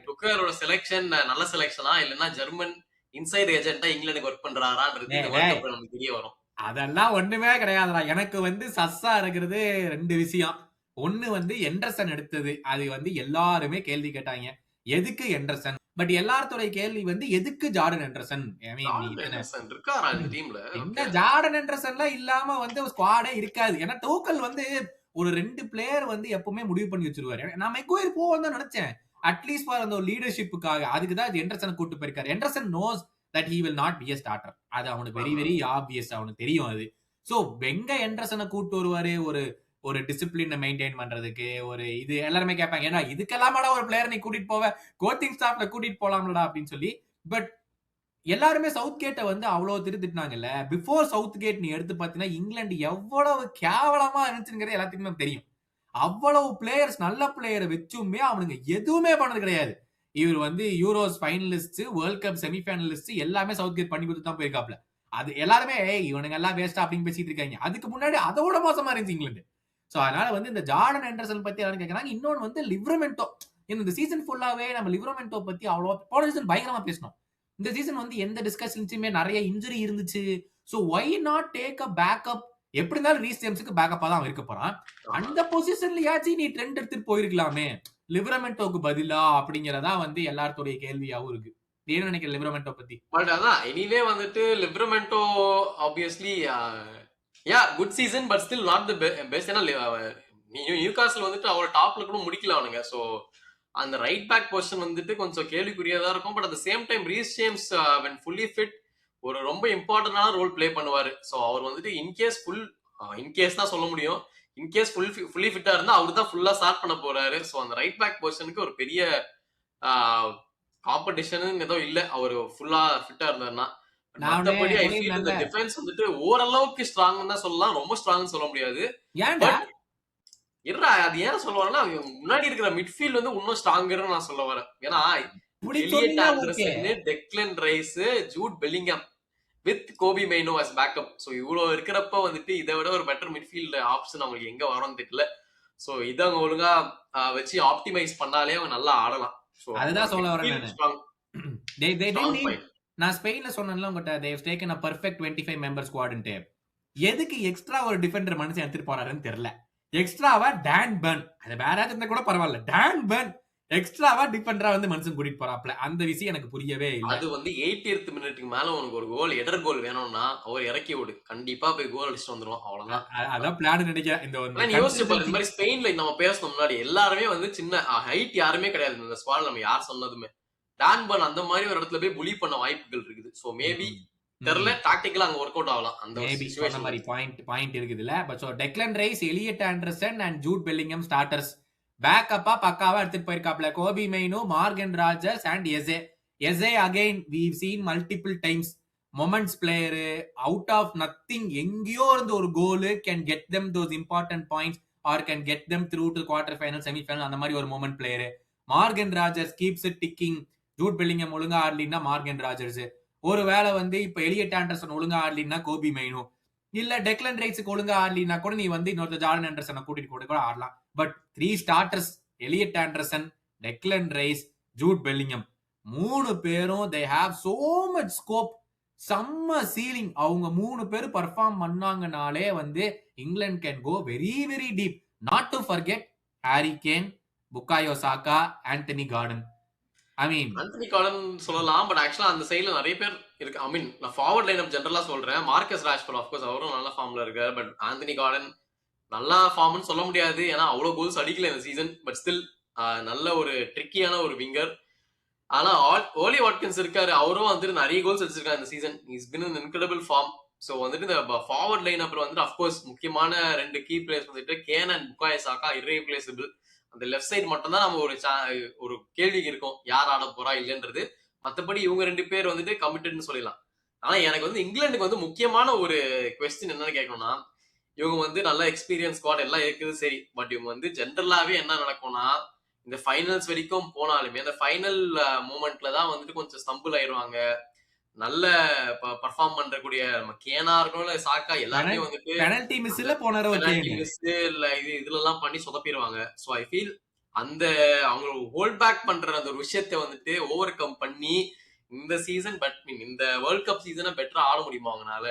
Speaker 2: டுக்கரோட செலக்ஷன் நல்ல செலக்ஷனா இல்லைன்னா ஜெர்மன் இன்சைட் ஏஜென்ட்டா இங்கிலாந்துக்கு ஒர்க் பண்றாரான்றது இந்த வேர்ல்ட் கப்ல நமக்கு தெரிய வரும்.
Speaker 1: அதெல்லாம் ஒண்ணுமே கிடையாதுடா. எனக்கு வந்து சஸ்ஸா இருக்கிறது 2 விஷயம். ஒண்ணு வந்து எண்டர்சன் எடுத்தது. அது வந்து எல்லாருமே கேள்வி கேட்டாங்க. எதுக்கு எண்டர்சன்? பட் எல்லாத்தோட கேள்வி வந்து எதுக்கு ஜார்டன் எண்டர்சன்? ஐ மீன்
Speaker 2: இருக்காரா இந்த டீம்ல?
Speaker 1: என்ன ஜார்டன் எண்டர்சன்லாம் இல்லாம வந்து ஸ்குவாடே இருக்காது. ஏன்னா டோக்கல் வந்து ஒரு 2 பிளேயர் வந்து எப்பவுமே முடிவு பண்ணி வச்சிருவாரு. நான் மெக்வயர் போவோம் தான் நினைச்சேன். அட்லீஸ்ட் ஃபார் அந்த லீடர்ஷிப்புக்காக. அதுக்கு தான் எண்டர்சனை கூட்டு போயிருக்காரு. Anderson knows that he will not be a starter. அது அவனுக்கு வெரி வெரி ஆப்வியஸ். அவனுக்கு தெரியும் அது. சோ வெங்க எண்டர்சனை கூட்டு வருவாரு ஒரு ஒரு டிசிப்ளினை மெயின்டைன் பண்றதுக்கு. ஒரு இது எல்லாருமே கேட்பாங்க, ஏன்னா இதுக்கெல்லாமடா ஒரு பிளேயர் நீ கூட்டிட்டு போவ, கோச்சிங் ஸ்டாஃப்ல கூட்டிட்டு போலாம்லடா அப்படின்னு சொல்லி. பட் எல்லாருமே சவுத் கேட்டை வந்து அவ்வளவு திட்டுனாங்கல்ல. பிஃபோர் சவுத் கேட் நீ எடுத்து பாத்தீங்கன்னா இங்கிலாந்து எவ்வளவு கேவலமா இருந்துச்சுங்கிறது எல்லாத்துக்குமே தெரியும். அவ்வளவு பிளேயர்ஸ் நல்ல பிளேயரை வச்சுமே அவனுங்க எதுவுமே பண்ணது கிடையாது. இவர் வந்து euros finalist, world cup semifinalist எல்லாமே சவுத் கேட் பண்ணி கொடுத்து தான் போயிருக்காப்ல. அது எல்லாருமே இவனுங்க எல்லாம் வேஸ்டா அப்படின்னு பேசிட்டு இருக்காங்க. அதுக்கு முன்னாடி அதோட மோசமா இருந்துச்சு இங்கிலாந்து. சோ அதனால வந்து இந்த ஜார்டன் ஆண்டர்சன் பத்தி எல்லாரும் கேட்கறாங்க. இன்னொன்னு வந்து லிவரமெண்டோ. இந்த சீசன் ஃபுல்லாவே நம்ம லிவரமெண்டோ பத்தி அவ்வளவு போன சீசன் பயங்கரமா பேசணும். இந்த சீசன் வந்து எந்த டிஸ்கஷன்ஸுமே நிறைய இன்ஜுரி இருந்துச்சு. So why not take a backup? எப்படி இருந்தாலும் ரீஸ் ஜேம்ஸுக்கு பேக்கப்பா தான் இருக்க போறான். அந்த பொசிஷன்லயாச்சும் நீ ட்ரெண்ட் எடுத்துட்டு போயிருக்கலாமே லிவரமெண்டோக்கு பதிலா அப்படிங்கறதா வந்து எல்லாத்தோடைய கேள்வியாவும் இருக்கு. என்ன நினைக்கிற லிவரமெண்டோ பத்தி?
Speaker 2: பட் அதான் எனிவே வந்துட்டு Livramento obviously good season but still not the best. ஏன்னா நியூகாஸ்ல் வந்துட்டு அவர் டாப்ல கூட முடிக்கல அவனுங்க. ஸோ அந்த ரைட் பேக் பொசிஷன் வந்துட்டு கொஞ்சம் கேள்விக்குரியதா இருக்கும். But at same time Reece James when fully fit ஒரு ரொம்ப இம்பார்ட்டன்டான ரோல் பிளே பண்ணுவாரு. ஸோ அவர் வந்துட்டு இன்கேஸ் தான் சொல்ல முடியும். இன்கேஸ் ஃபுல்லி ஃபிட்டா இருந்தா அவர் தான் ஃபுல்லா ஸ்டார்ட் பண்ண போறாரு. ஸோ அந்த ரைட் பேக் பொசிஷனுக்கு ஒரு பெரிய காம்படிஷன் ஏதோ இல்ல அவர் ஃபுல்லா ஃபிட்டா இருந்தாருன்னா. மத்தபடி ஐ ஃபீல் இந்த டிஃபென்ஸ் வந்துட்டு ஓரளவுக்கு ஸ்ட்ராங் தான் சொல்லலாம். ரொம்ப ஸ்ட்ராங் சொல்ல முடியாது. அது ஏன் சொல்லுவாங்கன்னா முன்னாடி இருக்கிற மிட்ஃபீல்ட் வந்து இன்னும் ஸ்ட்ராங்கர்னு நான் சொல்ல வரேன். ஏன்னா Elliot Anderson, Declan Rice, Jude Bellingham with Kobbie Mainoo as backup. So இவ்வளவு இருக்கிறப்ப வந்துட்டு இதை விட ஒரு பெட்டர் மிட்ஃபீல்ட் ஆப்ஷன் அவங்களுக்கு எங்க வரும்னு தெரியல. ஸோ இதை அவங்க ஒழுங்கா வச்சு ஆப்டிமைஸ் பண்ணாலே அவங்க நல்லா ஆடலாம்.
Speaker 1: அதுதான் சொல்ல வரேன். நான் ஸ்பெயின்ல சொன்னேன்ல உங்ககிட்ட, they have taken a perfect 25 member squad ன்ட்டு. எதுக்கு எக்ஸ்ட்ரா ஒரு டிஃபெண்டர் மனுஷன் எடுத்துட்டு போறாருன்னு தெரியல. எக்ஸ்ட்ராவா டான் பர்ன், அது வேற யாராச்சும் இருந்தா கூட பரவாயில்ல, டான் பர்ன் எக்ஸ்ட்ராவா டிஃபெண்டரா வந்து மனுஷன் கூட்டிட்டு போறாப்ல. அந்த விஷயம் எனக்கு புரியவே இல்லை.
Speaker 2: அது வந்து 80th மினிட்டுக்கு மேல உனக்கு ஒரு கோல் எடர் கோல் வேணும்னா அவர் இறக்கி விடு, கண்டிப்பா போய் கோல் அடிச்சுட்டு வந்துரும். அவ்வளவுதான்.
Speaker 1: அதான் பிளான் நினைக்கிறேன். இந்த
Speaker 2: யோசிச்சு பாரு, இந்த மாதிரி ஸ்பெயின்ல நம்ம பேசணும் முன்னாடி எல்லாருமே வந்து சின்ன ஹைட் யாருமே கிடையாது இந்த ஸ்குவாட். நம்ம யார் சொன்னதுமே டான் பர்ன் அந்த மாதிரி ஒரு இடத்துல போய் புலி பண்ண வாய்ப்புகள் இருக்குது. சோ மேபி தெரியல, டாக்டிக்கலா அங்க வொர்க் அவுட் ஆகலாம். அந்த சிச்சுவேஷன்
Speaker 1: மாதிரி பாயிண்ட் இருக்குதுல. But so Declan Rice, Elliot Anderson and Jude Bellingham starters. பேக்கப்பா பக்காவா எடுத்துட்டு போயிருக்காப்ல. Kobbie Mainoo, Morgan Rogers and Eze again we've seen multiple times moments player out of nothing எங்கேயோ இருந்து ஒரு கோல் can get them those important points or can get them through to quarter final semi final. அந்த மாதிரி ஒரு moment player. Morgan Rogers keeps it ticking. Jude Bellingham ஒழுங்கா ஆடலின்னா Morgan Rogers, ஒருவேளை வந்து இப்ப எலியட் ஆண்டர்சன் ஒழுங்கா ஆடலின்னா கோபி மைனோ, இல்ல டெக்லன் ரைஸுக்கு ஒழுங்கா ஆடலின்னா கூட நீ வந்து இன்னொரு ஜார்டன் ஆண்டர்சனை கூட்டிட்டு கூட ஆடலாம். But 3 starters, Elliot Anderson, Declan Rice, Jude Bellingham, 3 பேரும் they have so much scope. செம்ம சீலிங். அவங்க 3 பேரும் பெர்ஃபார்ம் பண்ணாங்கனாலே வந்து England can go very very deep. Not to forget Harry Kane, Bukayo Saka, Anthony Gordon.
Speaker 2: Anthony Gordon சொல்லலாம். But ஆக்சுவலா அந்த சைடுல நிறைய பேர் இருக்கு. ஐ மீன் நான் ஃபார்வர்ட் லைன் அப் ஜெனரலா சொல்றேன். மார்க்கஸ் ராஷ்ஃபோர்ட் ஆஃப் கோர்ஸ் அவரும் நல்ல ஃபார்ம்ல இருக்காரு. பட் ஆண்டனி கார்டன் நல்லா ஃபார்ம்னு சொல்ல முடியாது, ஏன்னா அவ்வளவு கோல்ஸ் அடிக்கல இந்த சீசன். பட் ஸ்டில் நல்ல ஒரு ட்ரிக்கியான ஒரு விங்கர். ஆனா ஓலி வாட்கின்ஸ் இருக்காரு, அவரும் வந்துட்டு நிறைய கோல்ஸ் அடிச்சிருக்காரு இந்த season. Is been in incredible form. So வந்துட்டு இந்த ஃபார்வர்ட் லைன் அப்புறம் வந்துட்டு அஃப்கோர்ஸ் முக்கியமான 2 கீ பிளேயர்ஸ் வந்துட்டு Kane and Bukayo Saka irreplaceable. அந்த லெஃப்ட் சைடு மட்டும் தான் நம்ம ஒரு கேள்விக்கு இருக்கும் யார் ஆட போறா இல்லைன்றது. மற்றபடி இவங்க 2 பேர் வந்துட்டு கமிட்டட்னு சொல்லலாம். ஆனா எனக்கு வந்து இங்கிலாந்துக்கு வந்து முக்கியமான ஒரு கொஸ்டின் என்னன்னு கேட்கணும்னா, இவங்க வந்து நல்ல எக்ஸ்பீரியன்ஸ் ஸ்குவாட் எல்லாம் இருக்குது சரி. பட் இவங்க வந்து ஜென்ரலாவே என்ன நடக்கும்னா, இந்த ஃபைனல்ஸ் வரைக்கும் போனாலுமே அந்த ஃபைனல் மூமெண்ட்ல தான் வந்துட்டு கொஞ்சம் ஸ்டம்பிள் ஆயிருவாங்க. நல்ல பர்ஃபார்ம் பண்றக்கூடிய நம்ம கேனா இருக்கணும் இல்ல சாக்கா எல்லாருமே வந்துட்டு
Speaker 1: பெனல்டி
Speaker 2: அந்த
Speaker 1: மிஸ்ல போன தடவை
Speaker 2: பெனால்டி
Speaker 1: கேன்
Speaker 2: மிஸ் இல்ல இதுல எல்லாம் பண்ணி சொதப்பிடுவாங்க. சோ ஐ ஃபீல் அந்த அவங்க ஹோல்ட் பேக் பண்ற அந்த ஒரு விஷயத்தை வந்துட்டு ஓவர் கம் பண்ணி இந்த சீசன் இந்த வேர்ல்ட் கப் சீசனை பெட்டரா ஆட முடியுமா அவங்கனால?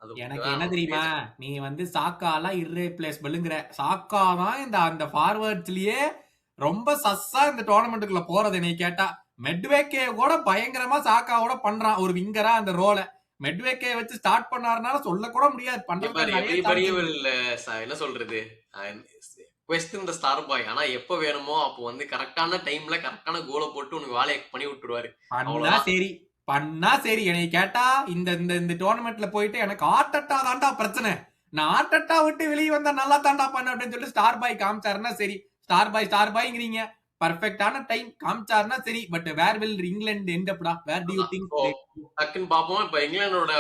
Speaker 2: அது
Speaker 1: எனக்கு
Speaker 2: தான்
Speaker 1: என்ன தெரியுமா,
Speaker 2: major.
Speaker 1: நீ வந்து சாக்காலாம் இர்ரீப்ளேசபிள்ங்கிற. சாக்கா தான் இந்த அந்த ஃபார்வர்ட்ஸ்லயே ரொம்ப சஸ்ஸா இந்த டோர்னமெண்ட்டுக்குள்ள போறது என்னை கேட்டா. மெட்வேக்கே கூட பயங்கரமா சாக்காவோட பண்றான் ஒரு விங்கரா அந்த ரோல. மெட்வேக்கே வச்சு ஸ்டார்ட் பண்ணாருனால சொல்ல கூட முடியாது.
Speaker 2: இங்க
Speaker 1: பண்றதுக்கு
Speaker 2: பாரு
Speaker 1: நிறைய
Speaker 2: எவ்ரிபடி
Speaker 1: சான்ஸ்
Speaker 2: வில்
Speaker 1: இருக்கு.
Speaker 2: என்ன சொல்றது கொஸ்டின் த ஸ்டார் பாய். ஆனா எப்ப வேணுமோ அப்போ வந்து கரெக்டான டைம்ல கரெக்டான கோலை போட்டு உனக்கு வேலையை பண்ணி விட்டுருவாரு.
Speaker 1: பண்ணா
Speaker 2: அவ்வளவுதான்.
Speaker 1: சரி. பண்ணா சரி. என்னை கேட்டா இந்த இந்த இந்த டோர்னமெண்ட்ல போயிட்டு எனக்கு ஆர்டெட்டா தான்டா பிரச்சனை. நான் ஆர்டெட்டா விட்டு வெளியே வந்தா நல்லா தான்டா பண்ண அப்படின்னு சொல்லி ஸ்டார் பாய் காமிச்சாருன்னா சரி. ஸ்டார் பாய்ங்கிறீங்க. பர்ஃபெக்டான டைம் காமிச்சாருன்னா சரி. But where will England end அப்டா? வேர் டு யூ
Speaker 2: அதான்.
Speaker 1: திங்க்?
Speaker 2: So, டக்குன்னு பார்ப்போம். இப்ப இங்கிலாந்தோட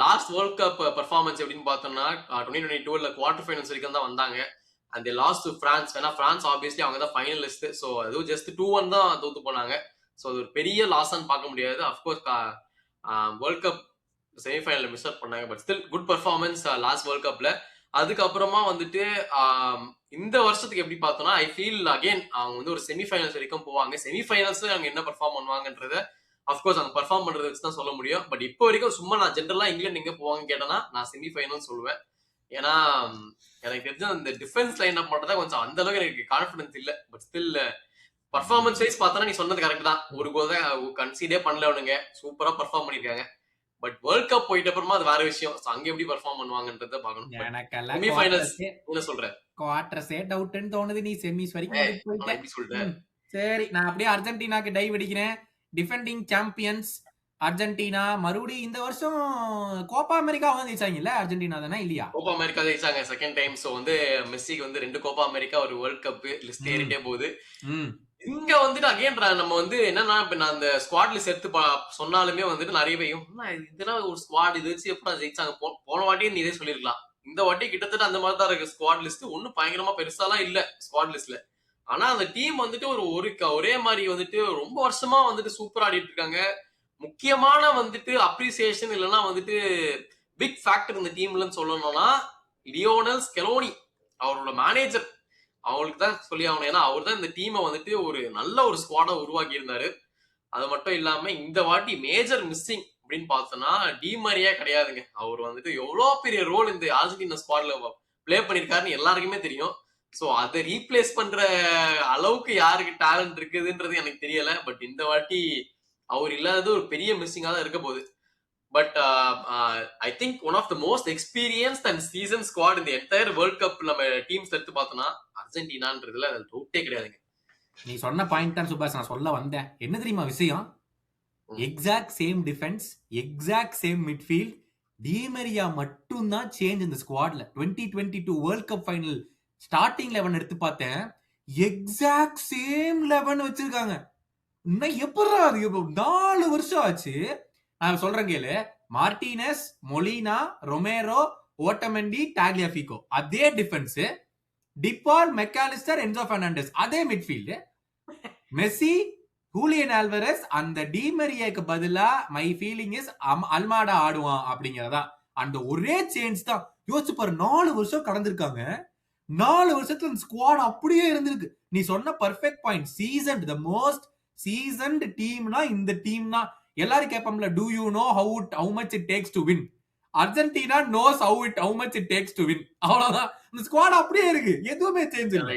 Speaker 2: லாஸ்ட் வேர்ல்ட் கப் பெர்ஃபார்மன்ஸ் எப்படின்னு பார்த்தோம்னா 2022ல குவார்டர் ஃபைனல்ஸ் வரைக்கும் தான் வந்தாங்க. And lost to France. ஏன்னா பிரான்ஸ் ஆப்வியஸ்லி அவங்க தான் ஃபைனலிஸ்ட். ஸோ அதுவும் ஜஸ்ட் 2-1 தான் தோத்து போனாங்க. ஸோ அது ஒரு பெரிய லாஸ்ன்னு பார்க்க முடியாது. Of course world cup semifinal miss out பண்ணாங்க. But still good performance last world கப்ல. அதுக்கப்புறமா வந்துட்டு இந்த வருஷத்துக்கு எப்படி பார்த்தோம்னா ஐ ஃபீல் அகைன் அவங்க வந்து ஒரு செமிஃபைனல்ஸ் வரைக்கும் போவாங்க. செமிஃபைனல்ஸ் அவங்க என்ன பெர்ஃபார்ம் பண்ணுவாங்கன்றத அஃப்கோர்ஸ் அவங்க பெர்ஃபார்ம் பண்றதை வச்சு தான் சொல்ல முடியும். பட் இப்போ வரைக்கும் சும்மா நான் ஜென்ரலா இங்கிலாந்து எங்க போவாங்கன்னு கேட்டேன்னா நான் செமிஃபைனல் சொல்லுவேன். ஏன்னா எனக்கு தெரிஞ்ச அந்த டிஃபென்ஸ் லைன் அப் மட்டும் தான் கொஞ்சம் அந்த அளவுக்கு எனக்கு கான்ஃபிடன்ஸ் இல்ல. பட் ஸ்டில் பர்ஃபார்மன்ஸ் வைஸ் பார்த்தா நீ சொன்னது கரெக்ட் தான். ஒரு கோல் தான் கன்சீடே பண்ணல அவனுங்க. சூப்பரா பர்ஃபார்ம் பண்ணிருக்காங்க. பட் வேர்ல்ட் கப் போயிட்ட அப்புறமா அது வேற விஷயம். அங்க எப்படி பர்ஃபார்ம் பண்ணுவாங்கன்றத பார்க்கணும்.
Speaker 1: எனக்கெல்லாம்
Speaker 2: செமிஃபைனல்ஸ் என்ன சொல்ற?
Speaker 1: குவார்டர்ஸே டவுட்னு தோணுது. நீ செமிஸ் வரைக்கும் வந்துட்டு
Speaker 2: அவன்
Speaker 1: போயிட்ட.
Speaker 2: எப்படி சொல்லிட்டேன்?
Speaker 1: சரி, நான் அப்படியே அர்ஜென்டினாக்கு டைவ் அடிக்கிறேன். டிஃபெண்டிங் சாம்பியன்ஸ் அர்ஜென்டினா மறுபடியும் இந்த வருஷம் கோப்பா அமெரிக்கா வந்து ஜெயிச்சாங்கல்ல. அர்ஜென்டினா தானே இல்லையா?
Speaker 2: கோப்பா அமெரிக்கா ஜெயிச்சாங்க செகண்ட் டைம். சோ வந்து மெஸ்ஸிக்கு வந்து 2 கோப்பா அமெரிக்கா ஒரு வேர்ல்ட் கப் லிஸ்ட் ஏறிட்டே போகுது. இங்க வந்துட்டு அகைன் நம்ம வந்து என்னன்னா இப்ப நான் அந்த ஸ்குவாட் லிஸ்ட் எடுத்து சொன்னாலுமே வந்துட்டு நிறைய பேரும் இதெல்லாம் ஒரு ஸ்குவாட் இது வச்சு எப்படா ஜெயிச்சாங்க போன வாட்டியும் நீ இதே சொல்லிருக்கலாம். இந்த வாட்டி கிட்டத்தட்ட அந்த மாதிரி தான் இருக்கு ஸ்குவாட் லிஸ்ட். ஒன்னும் பயங்கரமா பெருசாலாம் இல்ல ஸ்குவாட் லிஸ்ட்ல. ஆனா அந்த டீம் வந்துட்டு ஒரே மாதிரி வந்துட்டு ரொம்ப வருஷமா வந்துட்டு சூப்பர் ஆடிட்டு இருக்காங்க. முக்கியமான வந்துட்டு அப்ரிசியேஷன் இல்லைன்னா வந்துட்டு பிக் ஃபேக்டர் இந்த டீம்லன்னு சொல்லணும்னா லியோனல் ஸ்கெலோனி அவரோட மேனேஜர் அவங்களுக்கு தான் சொல்லி ஆகணும். ஏன்னா அவர் தான் இந்த டீமை வந்துட்டு ஒரு நல்ல ஒரு ஸ்குவாடா உருவாக்கி இருந்தாரு. அது மட்டும் இல்லாம இந்த வாட்டி மேஜர் மிஸ்ஸிங் அப்படின்னு பார்த்தோம்னா டிமரியா கிடையாதுங்க. அவர் வந்துட்டு எவ்வளவு பெரிய ரோல் இந்த அர்ஜென்டினா ஸ்குவாட்ல பிளே பண்ணிருக்காருன்னு எல்லாருக்குமே தெரியும். சோ அதை ரீப்ளேஸ் பண்ற அளவுக்கு யாருக்கு டேலண்ட் இருக்குதுன்றது எனக்கு தெரியல. பட் இந்த வாட்டி அவர் இல்லாதது ஒரு பெரிய மிஸ்ஸிங்கா தான் இருக்க போகுது. But I think one of the most experienced and season squad இந்த என்டையர் வேர்ல்ட் கப் நம்ம டீம்ஸ் எடுத்து பார்த்தோம்னா அர்ஜென்டினான்றதுல அது டவுட்டே கிடையாதுங்க.
Speaker 1: நீ சொன்ன பாயிண்ட் தான் சுபாஷ் நான் சொல்ல வந்தேன். என்ன தெரியுமா விஷயம்? Exact same defence, exact same midfield. டிமரியா மட்டும் தான் சேஞ்ச் இந்த ஸ்குவாட்ல. 2022 வேர்ல்ட் கப் ஃபைனல் ஸ்டார்டிங் 11 எடுத்து பார்த்தேன். எக்ஸாக்ட் சேம் 11 வச்சிருக்காங்க. இன்னும் எப்படா அது 4 வருஷம் ஆச்சு. நான் சொல்றேன் கேளு. மார்டினஸ், மொலினா, ரொமேரோ, ஓட்டமெண்டி, டாக்லியாஃபிகோ அதே டிஃபென்ஸ். டிபால், மெக்காலிஸ்டர், என்சோ பெர்னாண்டஸ் அதே மிட்ஃபீல்டு. மெஸ்ஸி, ஹூலியன் ஆல்வரஸ் அந்த டிமரியாக்கு பதிலா மை ஃபீலிங் இஸ் அல்மாடா ஆடுவான் அப்படிங்கறதா. அந்த ஒரே சேஞ்ச் தான். யோசிச்சு பாரு 4 வருஷம் கடந்திருக்காங்க. 4 வருஷத்துல அந்த ஸ்குவாட் அப்படியே இருந்திருக்கு. நீ சொன்ன perfect point. Seasoned the most seasoned டீம்னா இந்த டீம் தான். எல்லாரும் கேட்பாங்கல do you know how much it takes to win? Argentina knows how much it takes to win. அவ்வளவுதான். இந்த ஸ்குவாட் அப்படியே இருக்கு. எதுவுமே சேஞ்ச் இல்ல.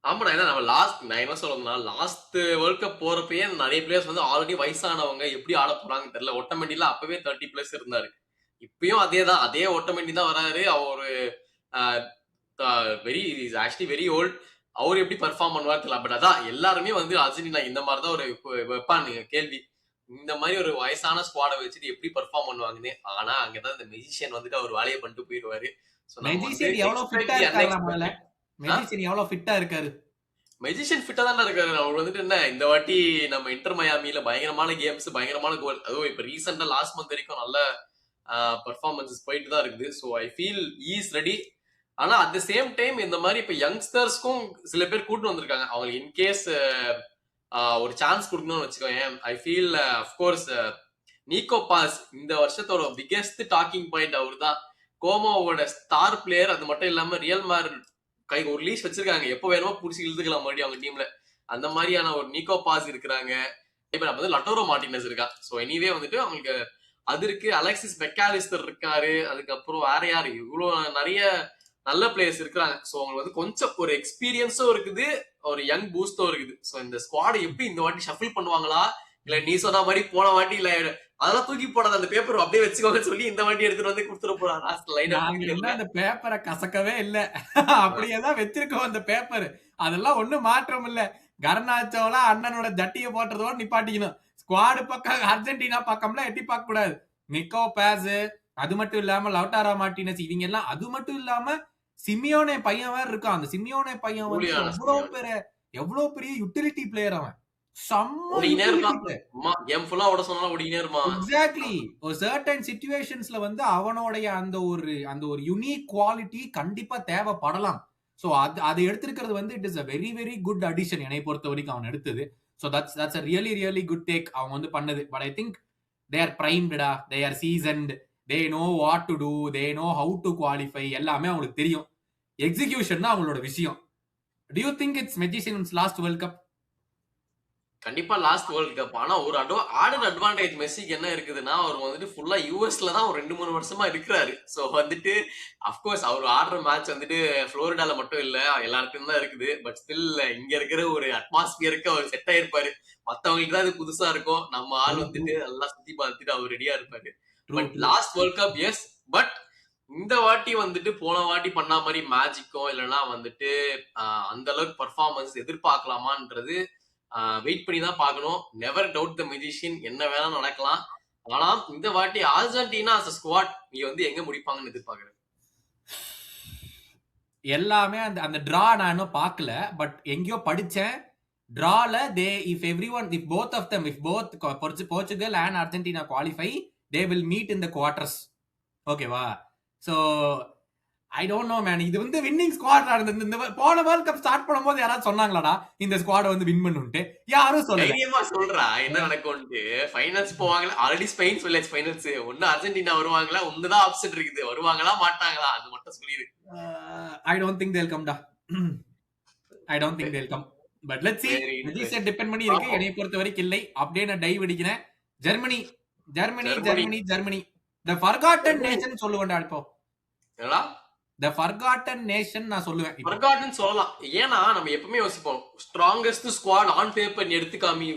Speaker 2: ஆமாடா. ஏன்னா நம்ம நான் என்ன சொல்லணும்னா லாஸ்ட் வேர்ல்ட் கப் போறப்பயே நிறைய பிளேயர்ஸ் வந்து ஆல்ரெடி வயசானவங்க எப்படி ஆட போறாங்கன்னு தெரியல. ஒட்டமெண்டில அப்பவே 30+ இருந்தாரு. இப்பயும் அதே ஒட்டமெண்டி தான் வராரு. அவரு வெரி ஓல்ட். அவர் எப்படி பெர்ஃபார்ம் பண்ணுவார் தெரியல. பட் அதான் எல்லாருமே வந்து அர்ஜென்டினா இந்த மாதிரிதான் ஒரு வைப்பானுங்க கேள்வி. இந்த மாதிரி ஒரு வயசான ஸ்குவாடை வச்சுட்டு எப்படி பெர்ஃபார்ம் பண்ணுவாங்கன்னு. ஆனா அங்கதான் இந்த மெஜிஷியன் வந்துட்டு அவர் வேலையை பண்ணிட்டு போயிடுவாரு.
Speaker 1: மெஜிஷியன் எவ்வளவு ஃபிட்டா இருக்காரு? மெஜிஷியன் எவ்வளவு ஃபிட்டா இருக்காரு?
Speaker 2: மெஜிஷியன் ஃபிட்டா தானே இருக்காரு. அவர் வந்துட்டு என்ன இந்த வாட்டி நம்ம இன்டர் மயாமில பயங்கரமான கேம்ஸ், பயங்கரமான கோல், அதுவும் இப்ப ரீசெண்டா லாஸ்ட் மந்த் வரைக்கும் நல்ல பெர்ஃபார்மன்ஸஸ் போயிட்டு தான் இருக்குது. So I feel is ready. ஆனா அட் த சேம் டைம் இந்த மாதிரி இப்ப யங்ஸ்டர்ஸ்க்கும் சில பேர் கூட்டு வந்திருக்காங்க. அவங்களுக்கு இன்கேஸ் ஒரு சான்ஸ் கொடுக்கணும்னு வச்சுக்கோங்க. I feel of course Nico Paz இந்த வருஷத்தோட பிகெஸ்ட் டாக்கிங் பாயிண்ட் அவர் தான். கோமோவோட ஸ்டார் பிளேயர். அது மட்டும் இல்லாம ரியல் மேர் கைக்கு ஒரு லீஸ் வச்சிருக்காங்க, எப்போ வேணுமோ புடிச்சு இழுத்துக்கலாம் மறுபடியும் அவங்க டீம்ல. அந்த மாதிரியான ஒரு நீக்கோ பாஸ் இருக்கிறாங்க. இப்ப நம்ம வந்து லட்டோரோ மார்டினஸ் இருக்கா. ஸோ எனிவே வந்துட்டு அவங்களுக்கு அது இருக்கு. அலெக்சிஸ் மெக்காலிஸ்டர் இருக்காரு. அதுக்கப்புறம் வேற யாரு இவ்வளவு நிறைய நல்ல பிளேயர்ஸ் இருக்கிறாங்க. ஸோ அவங்களுக்கு வந்து கொஞ்சம் ஒரு எக்ஸ்பீரியன்ஸும் இருக்குது, ஒரு யங் பூஸ்டும் இருக்குது. ஸோ இந்த ஸ்குவாடை எப்படி இந்த வாட்டி ஷஃபில் பண்ணுவாங்களா, இல்ல நீ சொன்ன மாதிரி போன வாட்டி இல்ல அதெல்லாம் தூக்கி போடாத அந்த பேப்பர் அப்படியே வச்சுக்கோங்க சொல்லி இந்த வாட்டி எடுத்துட்டு வந்து கொடுத்துட போறாங்க.
Speaker 1: அந்த பேப்பரை கசக்கவே இல்ல, அப்படியேதான் வச்சிருக்கோம் அந்த பேப்பர். அதெல்லாம் ஒண்ணும் மாற்றம் இல்ல. கர்நாச்சோல அண்ணனோட ஜட்டியை போட்டதோட நிப்பாட்டிக்கணும். ஸ்குவாடு பக்கம் அர்ஜென்டினா பக்கம்லாம் எட்டி பார்க்க கூடாது. நிக்கோ பாஸ், அது மட்டும் இல்லாம லவுட்டாரோ மார்டினஸ், இவங்க எல்லாம். அது மட்டும் இல்லாம சிமியோனே பையன் வேற இருக்கான். அந்த சிமியோனே பையன் வந்து எவ்வளவு பெரிய யுட்டிலிட்டி பிளேயர். அவன் ஒரு சர்டன் சிச்சுவேஷன்ஸ்ல வந்து அவனோடைய அந்த ஒரு யூனிக் குவாலிட்டி கண்டிப்பா தேவைப்படலாம். சோ அது எடுத்திருக்கிறது வந்து it is a very very good addition என்னை பொறுத்த வரைக்கும் அவன் எடுத்தது. So that's a really really good take அவங்க வந்து பண்ணது. But I think they are primed டா, they are seasoned, they know what to do, they know how to qualify. எல்லாமே அவங்களுக்கு தெரியும். எக்ஸிகியூஷன் தான் அவங்களோட விஷயம். Do you think it's Magicians last World Cup?
Speaker 2: கண்டிப்பா லாஸ்ட் வேர்ல்ட் கப். ஆனா ஒரு ஆடட் அட்வான்டேஜ் மெஸ்ஸிக்கு என்ன இருக்குதுன்னா, அவர் வந்துட்டு ஃபுல்லா யூஎஸ்ல தான் ஒரு 2-3 வருஷமா இருக்கிறாரு. சோ வந்துட்டு அப்கோர்ஸ் அவர் ஆடுற மேட்ச் வந்துட்டு புளோரிடால மட்டும் இல்ல, எல்லாருக்கும் தான் இருக்குது. பட் ஸ்டில் இங்க இருக்கிற ஒரு அட்மாஸ்பியருக்கு அவர் செட் ஆயிருப்பாரு. மத்தவங்களுக்கு தான் இது புதுசா இருக்கும். நம்ம ஆள் வந்துட்டு நல்லா சுத்தி பார்த்துட்டு அவர் ரெடியா இருப்பாரு. But last world cup yes. But இந்த வாட்டி வந்துட்டு போன வாட்டி பண்ண மாதிரி மேஜிக்கோ இல்லைன்னா வந்துட்டு அந்த அளவுக்கு பர்ஃபார்மன்ஸ் எதிர்பார்க்கலாமான்றது வெயிட் பண்ணி தான் பார்க்கணும். நெவர் டவுட் த மெஜிஷியன், என்ன வேணா நடக்கலாம். ஆனா இந்த வாட்டி அர்ஜென்டினா as a squad நீ வந்து எங்க முடிப்பாங்கன்னு எதிர்பார்க்கறேன்.
Speaker 1: எல்லாமே அந்த டிரா நான் இன்னும் பார்க்கல. பட் எங்கேயோ படிச்சேன், டிரால if both of them, if both Portugal and Argentina qualify, they will meet in the quarters. ஓகேவா? So I don't know man. இது வந்து வின்னிங் ஸ்குவாட். இந்த போன வேர்ல்ட் கப் ஸ்டார்ட் பண்ணும்போது யாராவது சொன்னாங்களாடா இந்த ஸ்குவாட் வந்து வின் பண்ணுன்ட்டு? யாரும் சொல்லல.
Speaker 2: தைரியமா சொல்றா என்ன நடக்கும்னு. ஃபைனல்ஸ் போவாங்களா? ஆல்ரெடி ஸ்பெயின் சொல்லியாச்சு ஃபைனல்ஸ். ஒன்னு அர்ஜென்டினா வருவாங்களா, ஒண்ணுதான் ஆப்ஷன் இருக்குது. வருவாங்களா மாட்டாங்களா அது மட்டும் சொல்லிரு.
Speaker 1: I don't think they'll come டா. I don't think they'll come. But let's see. இது டிபெண்ட் பண்ணி இருக்கு. என்னை பொறுத்த வரைக்கும் இல்லை. அப்படியே நான் டைவ் அடிக்கிறேன். ஜெர்மனி. The forgotten nation சொல்லுவேன்டா இப்போ.
Speaker 2: என்னடா?
Speaker 1: The forgotten nation நான் சொல்லுவேன்.
Speaker 2: forgotten சொல்லலாம். ஏன்னா நம்ம எப்பவுமே யோசிப்போம் ஸ்ட்ராங்கஸ்ட் ஸ்குவாட் ஆன் பேப்பர் எடுத்து காமி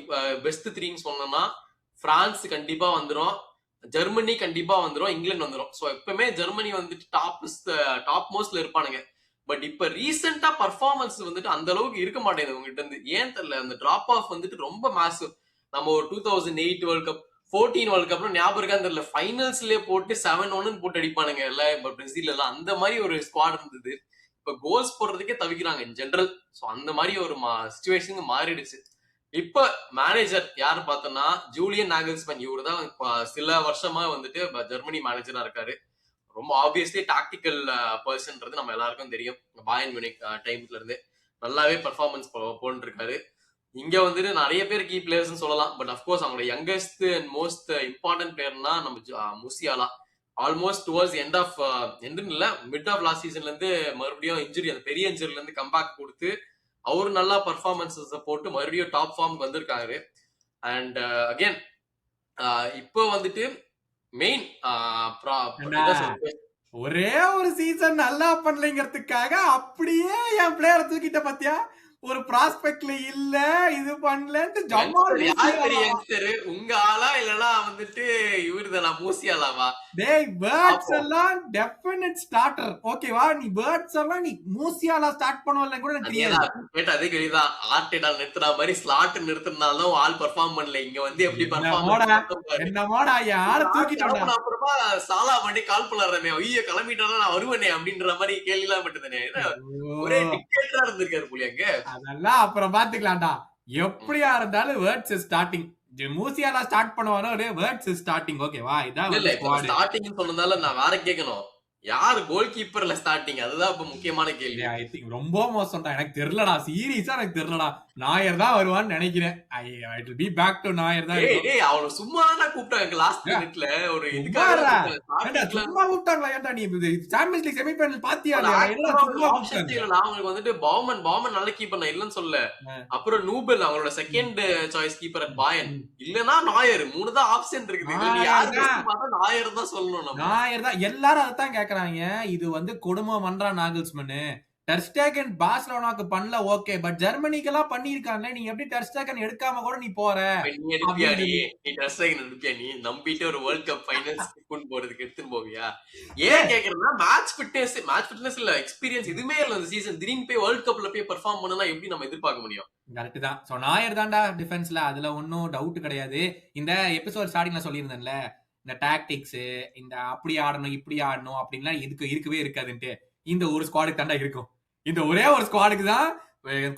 Speaker 2: பெஸ்ட் 3ன்னு சொன்னோம்னா பிரான்ஸ் கண்டிப்பா வந்துரும், ஜெர்மனி கண்டிப்பா வந்துரும், இங்கிலாந்து வந்துரும். சோ எப்பவுமே ஜெர்மனி வந்துட்டு டாப் மோஸ்ட்ல இருப்பானுங்க. பட் இப்ப ரீசெண்டா பர்ஃபார்மன்ஸ் வந்துட்டு அந்த அளவுக்கு இருக்க மாட்டேங்குது உங்ககிட்ட இருந்து. ஏன் தெரியல, அந்த டிராப் ஆஃப் வந்துட்டு ரொம்ப மேசிவ். நம்ம ஒரு 2008 வேர்ல்ட் கப் 14 வேர்ல்ட் கப்ல ஞாபகம் இருக்கான்னு தெரியல, ஃபைனல்ஸ்லயே போட்டு 7-1 போட்டு அடிப்பானுங்க எல்லாம். இப்ப பிரேசில் எல்லாம் அந்த மாதிரி ஒரு ஸ்குவாட் இருந்தது. இப்ப கோல்ஸ் போடுறதுக்கே தவிக்கிறாங்க இன் ஜெனரல். சோ அந்த மாதிரி ஒரு சிச்சுவேஷன் மாறிடுச்சு. இப்ப மேனேஜர் யாரு பார்த்தோம்னா ஜூலியன் நாகல்ஸ்மேன். இவரு தான் சில வருஷமா வந்துட்டு ஜெர்மனி மேனேஜரா இருக்காரு. ரொம்ப ஆப்வியஸ்லி டாக்டிக்கல் பர்சன்றது நம்ம எல்லாருக்கும் தெரியும். பாயர்ன் மியூனிக் டைம்ல இருந்து நல்லாவே பர்ஃபார்மன்ஸ் போட்டு இருக்காரு. இங்க வந்துட்டு நிறைய பேர் கீ பிளேயர்ஸ் சொல்லலாம். பட் அப்கோர்ஸ் அவங்களோட யங்கஸ்ட் அண்ட் மோஸ்ட் இம்பார்ட்டன்ட் பிளேயர்னா நம்ம Musiala. Almost towards mid of last சீசன்ல இருந்து மறுபடியும் இன்ஜுரி, அந்த பெரிய இன்ஜுரில இருந்து கம்பேக் கொடுத்து அவரு நல்லா பர்ஃபார்மன்ஸஸ் போட்டு மறுபடியும் டாப் ஃபார்ம் வந்திருக்காரு. அண்ட் அகைன் இப்போ வந்துட்டு மெயின்
Speaker 1: ஒரே ஒரு சீசன் நல்லா பண்ணலைங்கிறதுக்காக அப்படியே என் பிளேயரை தூக்கிட்ட பாத்தியா? ஒரு ப்ராஸ்பெக்ட்ல இல்ல இது பண்ணலன்னு
Speaker 2: உங்க ஆளா இல்லனா வந்துட்டு இவருதானா மூசியாலாவா?
Speaker 1: டேய் பேர்ட்ஸ் எல்லாம் டெஃபினட் ஸ்டார்டர். ஓகேவா? நீ பேர்ட்ஸ் எல்லாம் நீ மூசியாலா ஸ்டார்ட் பண்ணுவல கூட எனக்கு தெரியாது.
Speaker 2: கேட்ட அதே கேள்விதான். ஆர்டெட்டா நிறுத்துற மாதிரி ஸ்லாட் நிறுத்தினாலும் ஆல் பெர்ஃபார்ம் பண்ணல. இங்க வந்து எப்படி பெர்ஃபார்ம்
Speaker 1: என்னமோடா யார தூக்கிட்டாங்க.
Speaker 2: அப்பா சாலா பண்ணி கால் பண்ணாரமே, ஐயோ கிளம்பிட்டானா நான் வருவேனே அப்படின்ற மாதிரி கேள்வி எல்லாம் பட்டுதானே. ஒரே டிக்டேட்டரா இருந்திருக்காரு புள்ளியாங்க.
Speaker 1: அதெல்லாம் அப்புறம் பாத்துக்கலாம்டா. எப்படியா இருந்தாலும் Wirtz is starting. Musiala start பண்ணுவானோ வேர்ட்ஸ் இஸ் ஸ்டார்டிங். ஓகேவா? இதான்
Speaker 2: இல்ல
Speaker 1: வந்து
Speaker 2: இப்ப
Speaker 1: ஸ்குவாட்.
Speaker 2: ஸ்டார்டிங் சொன்னதால நான் வேற கேட்கணும். யாரு கோல் கீப்பர்ல ஸ்டார்டிங்? அதுதான் இப்ப முக்கியமான கேள்வி.
Speaker 1: ஐ திங்க் ரொம்ப மோசம்டா. எனக்கு தெரியலடா. சீரியஸா எனக்கு தெரியலடா. நாயர் தான் வருவான்னு நினைக்கிறேன். It will be back to நாயர் தான்.
Speaker 2: டேய் அவன சும்மா தான் கூப்பிட்டாங்க லாஸ்ட் மினிட்ல ஒரு இதுக்காக
Speaker 1: சும்மா கூப்பிட்டாங்களா? ஏன்டா நீ சாம்பியன்ஸ் லீக் செமிஃபைனல் பாத்தியா?
Speaker 2: அவங்களுக்கு வந்துட்டு பாமன் நல்ல கீப்பர் நான் இல்லன்னு சொல்ல. அப்புறம் நூபல் அவங்களோட second choice keeper at Bayan. இல்லனா நாயர். 3 தான் ஆப்ஷன் இருக்குது. நீ யாரு பார்த்தா நாயர் தான் சொல்லணும் நம்ம.
Speaker 1: நாயர் தான் எல்லாரும் அதான் கேக்குறாங்க. இது வந்து கொடுமை பண்றா நாகல்ஸ்மன். டெர் ஸ்டேகன் பார்சிலோனாக்கு பண்ணல ஓகே, பட் ஜெர்மனிக்கெல்லாம் பண்ணிருக்காங்க. நீ எப்படி டெர் ஸ்டேகன் எடுக்காம கூட நீ போற?
Speaker 2: நீ எடுப்பியா? நீ டெர் ஸ்டேகன் எடுப்பியா? நீ நம்பிட்டு ஒரு வேர்ல்ட் கப் ஃபைனல்ஸ் கொண்டு போறதுக்கு எடுத்துட்டு போவியா? ஏன் கேக்குறேன்னா மேட்ச் ஃபிட்னஸ் இல்ல, எக்ஸ்பீரியன்ஸ் எதுவுமே இல்ல இந்த சீசன். திடீர்னு போய் வேர்ல்ட் கப்ல போய் பெர்ஃபார்ம் பண்ணனா எப்படி நம்ம எதிர்பார்க்க முடியும்?
Speaker 1: கரெக்ட் தான். சோ நாயர் தான்டா டிஃபென்ஸ்ல, அதுல ஒன்னும் டவுட் கிடையாது. இந்த எபிசோட் ஸ்டார்டிங்ல சொல்லியிருந்தேன்ல, இந்த டாக்டிக்ஸ், இந்த அப்படி ஆடணும் இப்படி ஆடணும் அப்படின்லாம் இருக்கவே இருக்காதுன்ட்டு இந்த ஒரு ஸ்குவாடுக்கு தாண்டா இருக்கும். இந்த ஒரே ஒரு ஸ்குவாடுக்கு தான்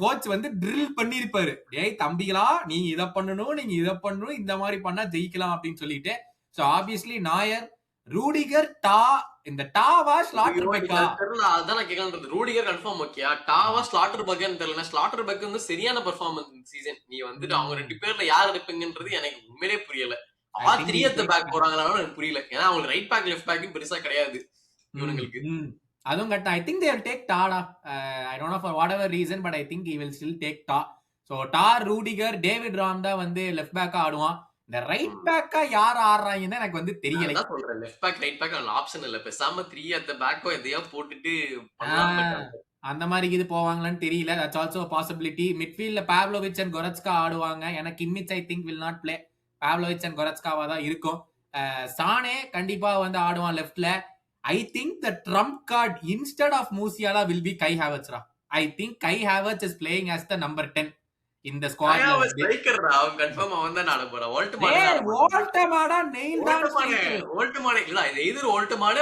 Speaker 1: கோச் வந்து ட்ரில் பண்ணிருப்பாரு. டேய் தம்பிகளா, நீங்க இதை பண்ணணும், நீங்க இதை பண்ணணும், இந்த மாதிரி பண்ணா ஜெயிக்கலாம் அப்படின்னு சொல்லிட்டு. சோ ஆப்வியஸ்லி நாயர், ரூடிகர், டா. இந்த டாவா ஸ்லாட்டர்பெக்கா?
Speaker 2: தெரியல, அதான் நான் கேட்கலான்றது. ரூடிகர் கன்ஃபார்ம் ஓகேயா? டாவா ஸ்லாட்டர்பெக்கான்னு தெரியல. ஸ்லாட்டர்பெக் வந்து சரியான பெர்ஃபார்மன்ஸ் இந்த சீசன். நீ வந்துட்டு அவங்க 2 பேர்ல யார் எடுப்பீங்கன்றது எனக்கு உண்மையிலே புரியல. 3 at the back போறாங்களான்னு எனக்கு புரியல. ஏன்னா அவங்க ரைட் பேக் லெஃப்ட் பேக்கும் பெருசா கிடையாது இவங்களுக்கு.
Speaker 1: அதுவும் correct. I think they will take Tata. I don't know for whatever reason, but I think he will still take டா. சோ டா, ரூடிகர், டேவிட் ராம் தான் வந்து லெஃப்ட் பேக்கா ஆடுவான். இந்த ரைட் பேக்கா யார் ஆடுறாங்கன்னு எனக்கு வந்து தெரியல.
Speaker 2: நான் சொல்றேன் லெஃப்ட் பேக் ரைட் பேக் அந்த ஆப்ஷன் இல்ல. பேசாம 3 at the back எதையா போட்டுட்டு பண்ணலாம்.
Speaker 1: அந்த மாதிரி இது போவாங்களான்னு தெரியல. That's also possibility. மிட்ஃபீல்ட்ல பாவ்லோவிச் அண்ட் கொரட்ஸ்கா ஆடுவாங்க. எனக்கு Kimmich I think will not play. Pavlovic and கொரட்ஸ்காவா தான் இருக்கும். சானே கண்டிப்பா வந்து ஆடுவான் லெஃப்ட்ல. I think the trump card instead of Musiala will be Kai Havertz. I think Kai Havertz is playing as the number 10 in the squad.
Speaker 2: ஸ்ட்ரைக்கர்டா அவன் confirm அவன் தான் ஆட போறான்.
Speaker 1: வோல்டமாடா நெயில் தான் ஸ்ட்ரைக்கர்.
Speaker 2: வோல்டமாடே இல்ல, இது எதிர் வோல்டமாடே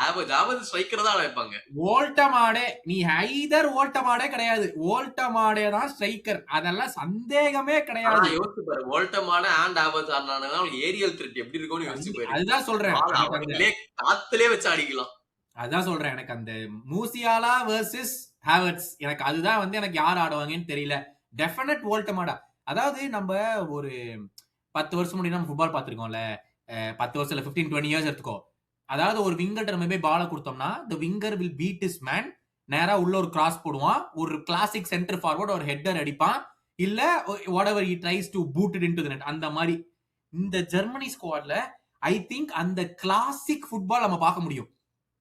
Speaker 2: ஆவரேஜ் ஸ்ட்ரைக்கர் தான் வைப்பாங்க.
Speaker 1: வோல்டமாடே நீ ஐதர் வோல்டமாடே கிடையாது, வோல்டமாடே தான் ஸ்ட்ரைக்கர். அதெல்லாம் சந்தேகமே கிடையாது.
Speaker 2: யோசிச்சு பாரு, வோல்டமாடே அண்ட் ஆவரேஜ் ஆடுனாங்கன்னா அவங்களுக்கு ஏரியல் த்ரெட் எப்படி இருக்கும்னு யோசிச்சு பாரு.
Speaker 1: அதுதான் சொல்றேன்,
Speaker 2: காத்துலயே வச்சு அடிக்கலாம்.
Speaker 1: அதான் சொல்றேன், எனக்கு அந்த மூசியாலா வெர்சஸ் ஹாவர்ட்ஸ் எனக்கு அதுதான் வந்து எனக்கு யார் ஆடுவாங்கன்னு தெரியல. டெஃபினட் வோல்டமாடா. அதாவது நம்ம ஒரு 10 வருஷம் முன்னாடி நம்ம ஃபுட்பால் பார்த்திருக்கோம்ல, 10 வருஷம் இல்ல 15-20 இயர்ஸ் எடுத்துக்கோ. அதாவது ஒரு விங்கர்ட்ட நம்ம போய் பால கொடுத்தோம்னா the winger will beat his man. நேரா உள்ள ஒரு கிராஸ் போடுவான், ஒரு கிளாசிக் சென்டர் ஃபார்வர்ட் ஒரு ஹெட்டர் அடிப்பான், இல்ல whatever he tries to boot it into the net. அந்த மாதிரி இந்த ஜெர்மனி ஸ்குவாட்ல ஐ திங்க் அந்த கிளாசிக் ஃபுட்பால் நம்ம பார்க்க முடியும்.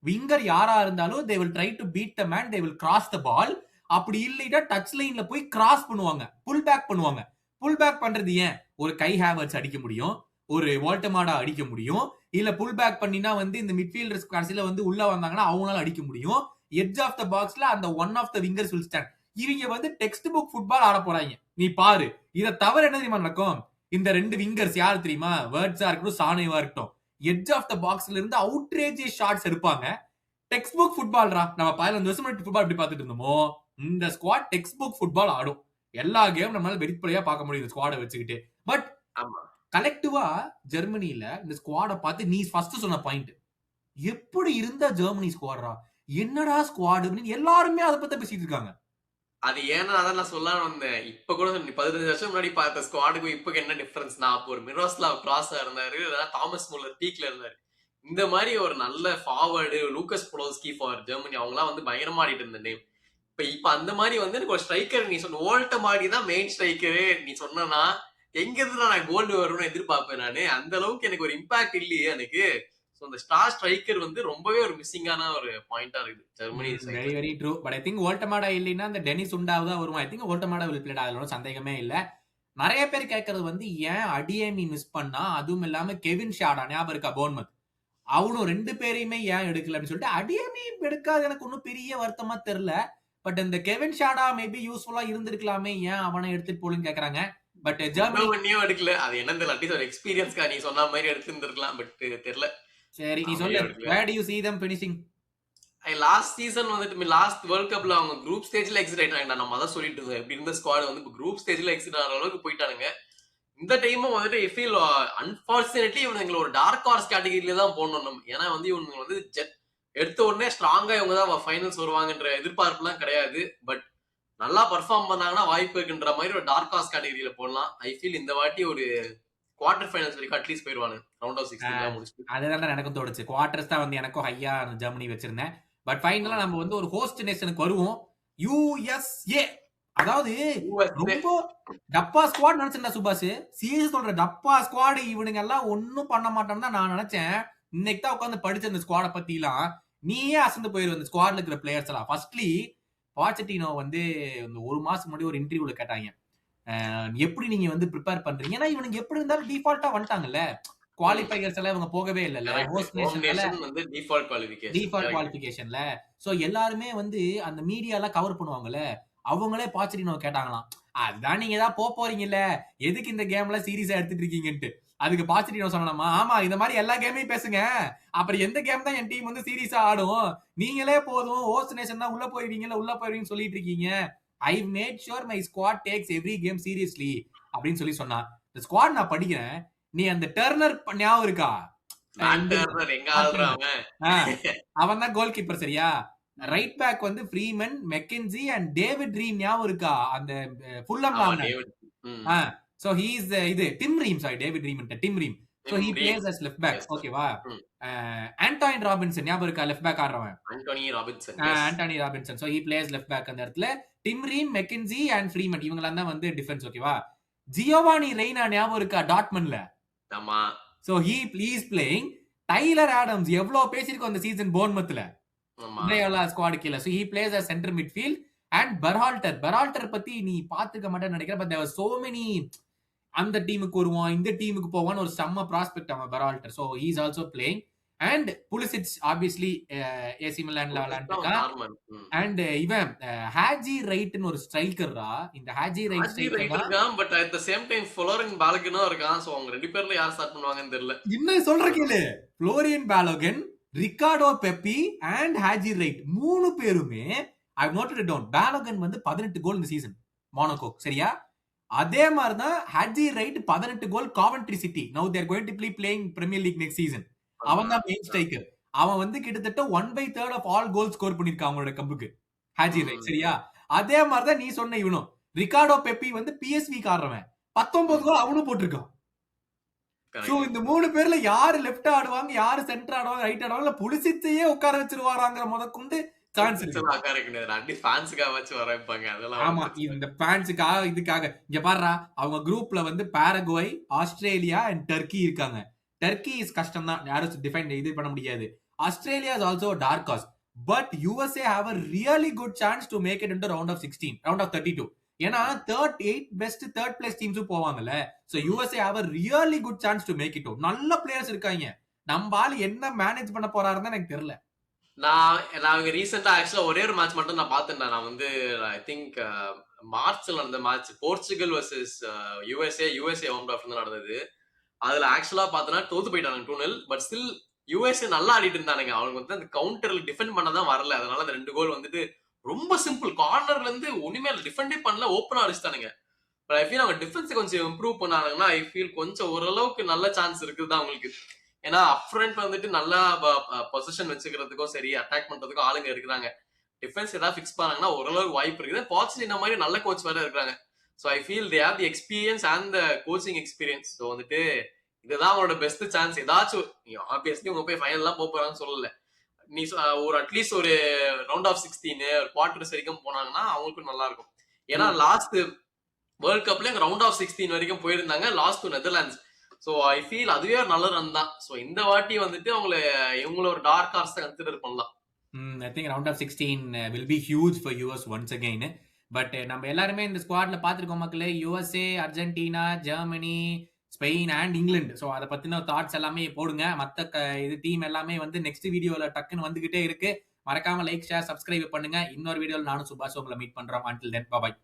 Speaker 1: விங்கர் யாரா இருந்தாலும் they will try to beat the man, they will cross the ball. அப்படி இல்லைன்னா டச் லைன்ல போய் கிராஸ் பண்ணுவாங்க, புல் பேக் பண்ணுவாங்க. புல் பேக் பண்றது ஏன்? ஒரு கை ஹேவர்ட்ஸ் அடிக்க முடியும், ஒரு வோல்டமாடா அடிக்க முடியும், இல்ல புல் பேக் பண்ணினா வந்து இந்த மிட்ஃபீல்டர்ஸ் கடைசில வந்து உள்ள வந்தாங்கன்னா அவங்களால அடிக்க முடியும். எட்ஜ் ஆஃப் த பாக்ஸ்ல அந்த one of the wingers will stand. இவங்க வந்து டெக்ஸ்ட் புக் ஃபுட்பால் ஆட போறாங்க. நீ பாரு, இதை தவிர என்ன தெரியுமா நடக்கும்? இந்த 2 விங்கர்ஸ் யாரு தெரியுமா? வேர்ட்ஸா இருக்கட்டும், சானேவா இருக்கட்டும், எட்ஜ் ஆஃப் த பாக்ஸ்ல இருந்து அவுட்ரேஜியஸ் ஷாட்ஸ் எடுப்பாங்க. டெக்ஸ்ட் புக் ஃபுட்பால்ரா. நம்ம 15 வருஷம் முன்னாடி ஃபுட்பால் எப்படி பார்த்துட்டு இருந்தோமோ இந்த ஸ்குவாட் டெக்ஸ்ட் புக் ஃபுட்பால் ஆடும். எல்லா கேம் நம்மளால வெளிப்படையா பார்க்க முடியும் இந்த ஸ்குவாடை வச்சுக்கிட்டு. பட் கலெக்டிவா ஜெர்மனில இந்த ஸ்குவாடை பார்த்து நீ ஃபர்ஸ்ட் சொன்ன பாயிண்ட், எப்படி இருந்த ஜெர்மனி ஸ்குவாட்ரா, என்னடா ஸ்குவாட் எல்லாருமே அதை பத்தி பேசிட்டு இருக்காங்க.
Speaker 2: அது ஏன்னா அதான் நான் சொல்லலாம்னு வந்தேன். இப்ப கூட 15 வருஷம் முன்னாடி பார்த்த ஸ்குவாடுக்கும் இப்ப என்ன டிஃபரன்ஸ்? நான் அப்போ ஒரு மிரோஸ்லாவ் கிராஸா இருந்தாரு, தாமஸ் முல்லர் பீக்ல இருந்தாரு. இந்த மாதிரி ஒரு நல்ல ஃபார்வர்டு லூக்கஸ் பொலோஸ்கி ஃபார் ஜெர்மனி, அவங்கலாம் வந்து பயங்கரமா ஆடிட்டு இருந்த நேம். இப்ப அந்த மாதிரி வந்து எனக்கு ஒரு ஸ்ட்ரைக்கர் நீ சொன்ன வோல்டமாடி தான் மெயின் ஸ்ட்ரைக்கரு நீ சொன்னா எங்க இருந்து நான் கோல்டு வரும்னு எதிர்பார்ப்பேன் நானு. அந்த அளவுக்கு எனக்கு ஒரு இம்பாக்ட் இல்லையே எனக்கு. சோ அந்த ஸ்டார் ஸ்ட்ரைக்கர் வந்து ரொம்பவே ஒரு மிஸ்ஸிங்கான ஒரு பாயிண்டா இருக்குது Germany.
Speaker 1: Very very true. But I think வோல்டமாடா இல்லைன்னா அந்த டெனிஸ் உண்டாவதா வரும். ஐ திங்க் வோல்டமாடா வில் பிளே, அதுல சந்தேகமே இல்ல. நிறைய பேர் கேட்கறது வந்து ஏன் அடியேமி மிஸ் பண்ணா, அதுவும் இல்லாம கெவின் ஷாடா ஞாபகம் இருக்கா போர்ன்மத், அவனும் 2 பேரையுமே ஏன் எடுக்கல அப்படின்னு சொல்லிட்டு அடியேமி எடுக்காது எனக்கு ஒன்னும் பெரிய வருத்தமா தெரியல. பட் இந்த கெவின் ஷாடா மேபி யூஸ்ஃபுல்லா இருந்திருக்கலாமே, ஏன் அவனை எடுத்துட்டு போலுன்னு கேக்குறாங்க. பட் ஜெர்மனியும்
Speaker 2: எடுக்கல. அது என்ன தெரியல, அட்லீஸ்ட் ஒரு எக்ஸ்பீரியன்ஸ்க்கா நீ சொன்ன மாதிரி எடுத்துருந்துருக்கலாம். பட் தெரியல.
Speaker 1: சரி நீ சொல்லு,
Speaker 2: அமைதியா இருக்குல்ல.
Speaker 1: where do you see them finishing?
Speaker 2: Last season வந்துட்டு லாஸ்ட் வேர்ல்ட் கப்ல அவங்க குரூப் ஸ்டேஜ்ல எக்ஸிட் ஆயிட்டாங்க. நம்ம அதான் சொல்லிட்டு இருந்தோம். எப்படி இருந்த ஸ்குவாட் வந்து இப்போ குரூப் ஸ்டேஜ்ல எக்ஸிட் ஆகிற அளவுக்கு போயிட்டானுங்க. இந்த டைமும் வந்துட்டு ஐ ஃபீல் அன்பார்ச்சுனேட்லி இவனுங்களை ஒரு டார்க் ஹார்ஸ் கேட்டகரியில தான் போடணும் நம்ம. ஏன்னா வந்து இவங்க வந்து எடுத்த உடனே ஸ்ட்ராங்கா இவங்க தான் ஃபைனல்ஸ் வருவாங்கன்ற எதிர்பார்ப்புலாம் கிடையாது. பட் நல்லா பர்ஃபார்ம் பண்ணாங்கன்னா வாய்ப்பு இருக்குன்ற மாதிரி ஒரு டார்க் ஹார்ஸ் கேட்டகரியில போடலாம். ஐ ஃபீல் இந்த வாட்டி ஒரு குவார்டர் ஃபைனல்ஸ் வரைக்கும் அட்லீஸ்ட் போயிருவானு. ரவுண்ட் ஆஃப் 16 முடிச்சு.
Speaker 1: அதுதான் எனக்கும் தோணுச்சு. குவார்டர்ஸ் தான் வந்து எனக்கும் ஹையா ஜெர்மனி வச்சிருந்தேன். பட் ஃபைனலா நம்ம வந்து ஒரு ஹோஸ்ட் நேஷனுக்கு வருவோம். யுஎஸ்ஏ. அதாவது ரொம்ப டப்பா ஸ்குவாட் நினைச்சேன் சுபாஷ். சீரியஸ் சொல்ற, டப்பா ஸ்குவாட் இவனுங்க எல்லாம் ஒன்னும் பண்ண மாட்டான்னு தான் நான் நினைச்சேன். இன்னைக்கு தான் உட்காந்து படிச்ச அந்த ஸ்குவாட பத்தி எல்லாம் நீயே அசந்து போயிருவ. இந்த ஸ்குவாட்ல இருக்கிற பிளேயர்ஸ் எல்லாம் ஃபர்ஸ்ட்லி பாச்சட்டினோ வந்து இந்த ஒரு மாசம் முன்னாடி ஒரு இன்டர்வியூல கேட்டாங்க, எப்படி நீங்க வந்து ப்ரிப்பேர் பண்றீங்க? ஏன்னா இவனுக்கு எப்படி இருந்தாலும் டிஃபால்ட்டா வந்துட்டாங்கல்ல, குவாலிஃபையர்ஸ் எல்லாம் இவங்க போகவே இல்லல்ல, ஹோஸ்ட் நேஷன்ல
Speaker 2: வந்து டிஃபால்ட்
Speaker 1: குவாலிஃபிகேஷன்ல. சோ எல்லாருமே வந்து அந்த மீடியா எல்லாம் கவர் பண்ணுவாங்கல்ல, அவங்களே பாச்சட்டினோ கேட்டாங்களாம், அதுதான் நீங்க ஏதாவது போறீங்கல்ல, எதுக்கு இந்த கேம்ல சீரியஸா எடுத்துட்டு இருக்கீங்கன்ட்டு. அதுக்கு பாச்சட்டினோ சொல்லலாமா, ஆமா இந்த மாதிரி எல்லா கேமையும் பேசுங்க, அப்புறம் எந்த கேம் தான் என் டீம் வந்து சீரியஸா ஆடும், நீங்களே போதும் ஹோஸ்ட் நேஷன் தான் உள்ள போயிருவீங்கன்னு சொல்லிட்டு இருக்கீங்க. I've made sure my squad takes every game seriously அப்படின்னு சொல்லி சொன்னா. இந்த ஸ்குவாட் நான் படிக்கிறேன். நீ அந்த டர்னர் ஞாபகம் இருக்கா? அவன் தான் கோல் கீப்பர் சரியா? ரைட் பேக் வந்து Freeman, McKenzie and David Ream ஞாபகம் இருக்கா? அந்த ஃபுல்லம்ல. சோ he is இது Tim Ream, sorry David Ream இல்ல Tim Ream. So he plays as left back. ஓகேவா? ஆண்டோனி ராபின்சன் ஞாபகம் இருக்கா? லெஃப்ட் பேக் ஆடுறவன். Antonee Robinson. So he plays left back அந்த இடத்துல. டிம் ரீம், மெக்கன்சி அண்ட் ஃப்ரீமன் இவங்கலாம் தான் வந்து டிஃபென்ஸ். ஓகேவா? ஜியோவானி ரெய்னா ஞாபகம் இருக்கா? டாட்மன்ல.
Speaker 2: ஆமா.
Speaker 1: So he is playing. Tailor Adams எவ்வளவு பேசிருக்கோம் அந்த சீசன் போர்ன்மத்ல. ஆமா. ஸ்குவாட் கீழ. So he plays as center midfield and பெர்ஹால்டர் பத்தி நீ பாத்துக்க மாட்டேன்னு நினைக்கிறேன். But there were so many அந்த டீமுக்கு வருவான், இந்த டீமுக்கு போவான்னு ஒரு செம்ம ப்ராஸ்பெக்ட் அவன் Berhalter. So he is also playing. And Pulisic obviously AC மிலான்ல விளையாண்டுருக்கான். அண்ட் இவன் ஹாஜி ரைட்னு ஒரு ஸ்ட்ரைக்கர்ரா. இந்த ஹாஜி ரைட்
Speaker 2: இருக்கான். But at the same time Florian பாலோகனும் இருக்கான். சோ அவங்க ரெண்டு பேர்ல யார் ஸ்டார்ட் பண்ணுவாங்கன்னு தெரியல. இன்னும்
Speaker 1: சொல்ற கேளு, Florian Balogun, Ricardo Pepi and Haji Wright மூணு பேருமே I've noted it down. பாலோகன் வந்து 18 கோல் இந்த சீசன் மோனாகோ சரியா? அதே மாதிரி தான் Haji right 18 goal Coventry city. Now they are going to be playing Premier League next season. அவன் தான் மெயின் ஸ்ட்ரைக்கர். அவன் வந்து கிட்டத்தட்ட 1/3 ஆஃப் ஆல் கோல் ஸ்கோர் பண்ணிருக்கான் அவங்களோட கம்புக்கு, ஹாஜி ரைட் சரியா? அதே மாதிரி தான் நீ சொன்ன இவனும் ரிகார்டோ பெப்பி வந்து PSV ஆடுறவன் 19 கோல் அவனும் போட்டிருக்கான். சோ இந்த மூணு பேர்ல யாரு லெஃப்ட் ஆடுவாங்க, யாரு சென்டர் ஆடுவாங்க, ரைட் ஆடுவாங்க, புலிசிச்சையே உட்கார வச்சிருவாராங்கிற முதற்கொண்டு சான்ஸ் இருக்கு. ஆமா, இந்த ஃபேன்ஸுக்காக இதுக்காக இங்க பாருடா, அவங்க குரூப்ல வந்து பாரகுவை, ஆஸ்திரேலியா அண்ட் டர்க்கி இருக்காங்க. டர்க்கி இஸ் கஷ்டம் தான், யாரும் டிஃபைன் இது பண்ண முடியாது. Australia is also dark horse. But USA have a really good chance to make it into round of 32. ஏன்னா 8 பெஸ்ட் தேர்ட் பிளேஸ் டீம்ஸும் போவாங்கல்ல. So USA have a really good chance to make it out. நல்ல players இருக்காங்க. நம்ம ஆளு என்ன manage பண்ண போறாருன்னு எனக்கு தெரியல.
Speaker 2: நான் ரீசெண்டா ஆக்சுவலா ஒரே ஒரு மேட்ச் மட்டும் நான் பார்த்தேன். நான் வந்து ஐ திங்க் மார்ச்ல நடந்த match Portugal versus USA home draft நடந்தது. அதுல ஆக்சுவலா பார்த்தனா தோத்து போயிட்டாங்க 2-0. பட் ஸ்டில் USA நல்லா ஆடிட்டு இருந்தானுங்க. அவங்க வந்து அந்த கவுண்டர்ல டிஃபெண்ட் பண்ணதான் வரல. அதனால அந்த 2 கோல் வந்துட்டு ரொம்ப சிம்பிள், கார்னர்ல இருந்து ஒண்ணுமே டிஃபெண்டே பண்ணல, ஓப்பனா அடிச்சிட்டானுங்க. பட் ஐ ஃபீல் அவங்க டிஃபென்ஸ் கொஞ்சம் இம்ப்ரூவ் பண்ணாங்கன்னா ஐ ஃபீல் கொஞ்சம் ஓரளவுக்கு நல்ல சான்ஸ் இருக்குதுதான் அவங்களுக்கு. ஏன்னா அப்ஃப்ரண்ட் வந்துட்டு நல்லா பொசிஷன் வச்சுக்கிறதுக்கும் சரி, அட்டாக் பண்றதுக்கும் ஆளுங்க இருக்கிறாங்க. டிஃபென்ஸ் ஏதாவது ஃபிக்ஸ் பண்ணாங்கன்னா ஓரளவுக்கு வாய்ப்பு இருக்குது. பாசிட்டிவ் இந்த மாதிரி நல்ல கோச் வேற இருக்காங்க. So I feel they have the experience and the coaching experience. So வந்துட்டு இதுதான் அவங்களோட பெஸ்ட் சான்ஸ். ஏதாச்சும் ஆப்வியஸ்லி உங்க போய் ஃபைனல்லாம் போறாங்கன்னு சொல்லல, நீ ஒரு அட்லீஸ்ட் ஒரு ரவுண்ட் ஆஃப் 16 குவார்டர்ஸ் வரைக்கும் போனாங்கன்னா அவங்களுக்கும் நல்லா இருக்கும். ஏன்னா லாஸ்ட் வேர்ல்ட் கப்ல ரவுண்ட் ஆஃப் 16 வரைக்கும் போயிருந்தாங்க, last to Netherlands. So I feel அதுவே ஒரு நல்ல ரன் தான். ஸோ இந்த வாட்டி வந்துட்டு இவங்கள ஒரு டார்க் ஹார்ஸ் கன்சிடர் பண்ணலாம்.
Speaker 1: I think round of 16 will be huge for US once again. But நம்ம எல்லாருமே இந்த ஸ்குவாட்ல பாத்துருக்கோம் மக்களே, USA, Argentina, Germany, Spain and England. So அதை பத்தின தாட்ஸ் எல்லாமே போடுங்க. மற்ற இது டீம் எல்லாமே வந்து நெக்ஸ்ட் வீடியோல டக்குன்னு வந்துகிட்டே இருக்கு. மறக்காம லைக், ஷேர், சப்ஸ்கிரைப் பண்ணுங்க. இன்னொரு வீடியோல நானும் சுபாஷ் உங்களை மீட் பண்றோம். until then bye bye.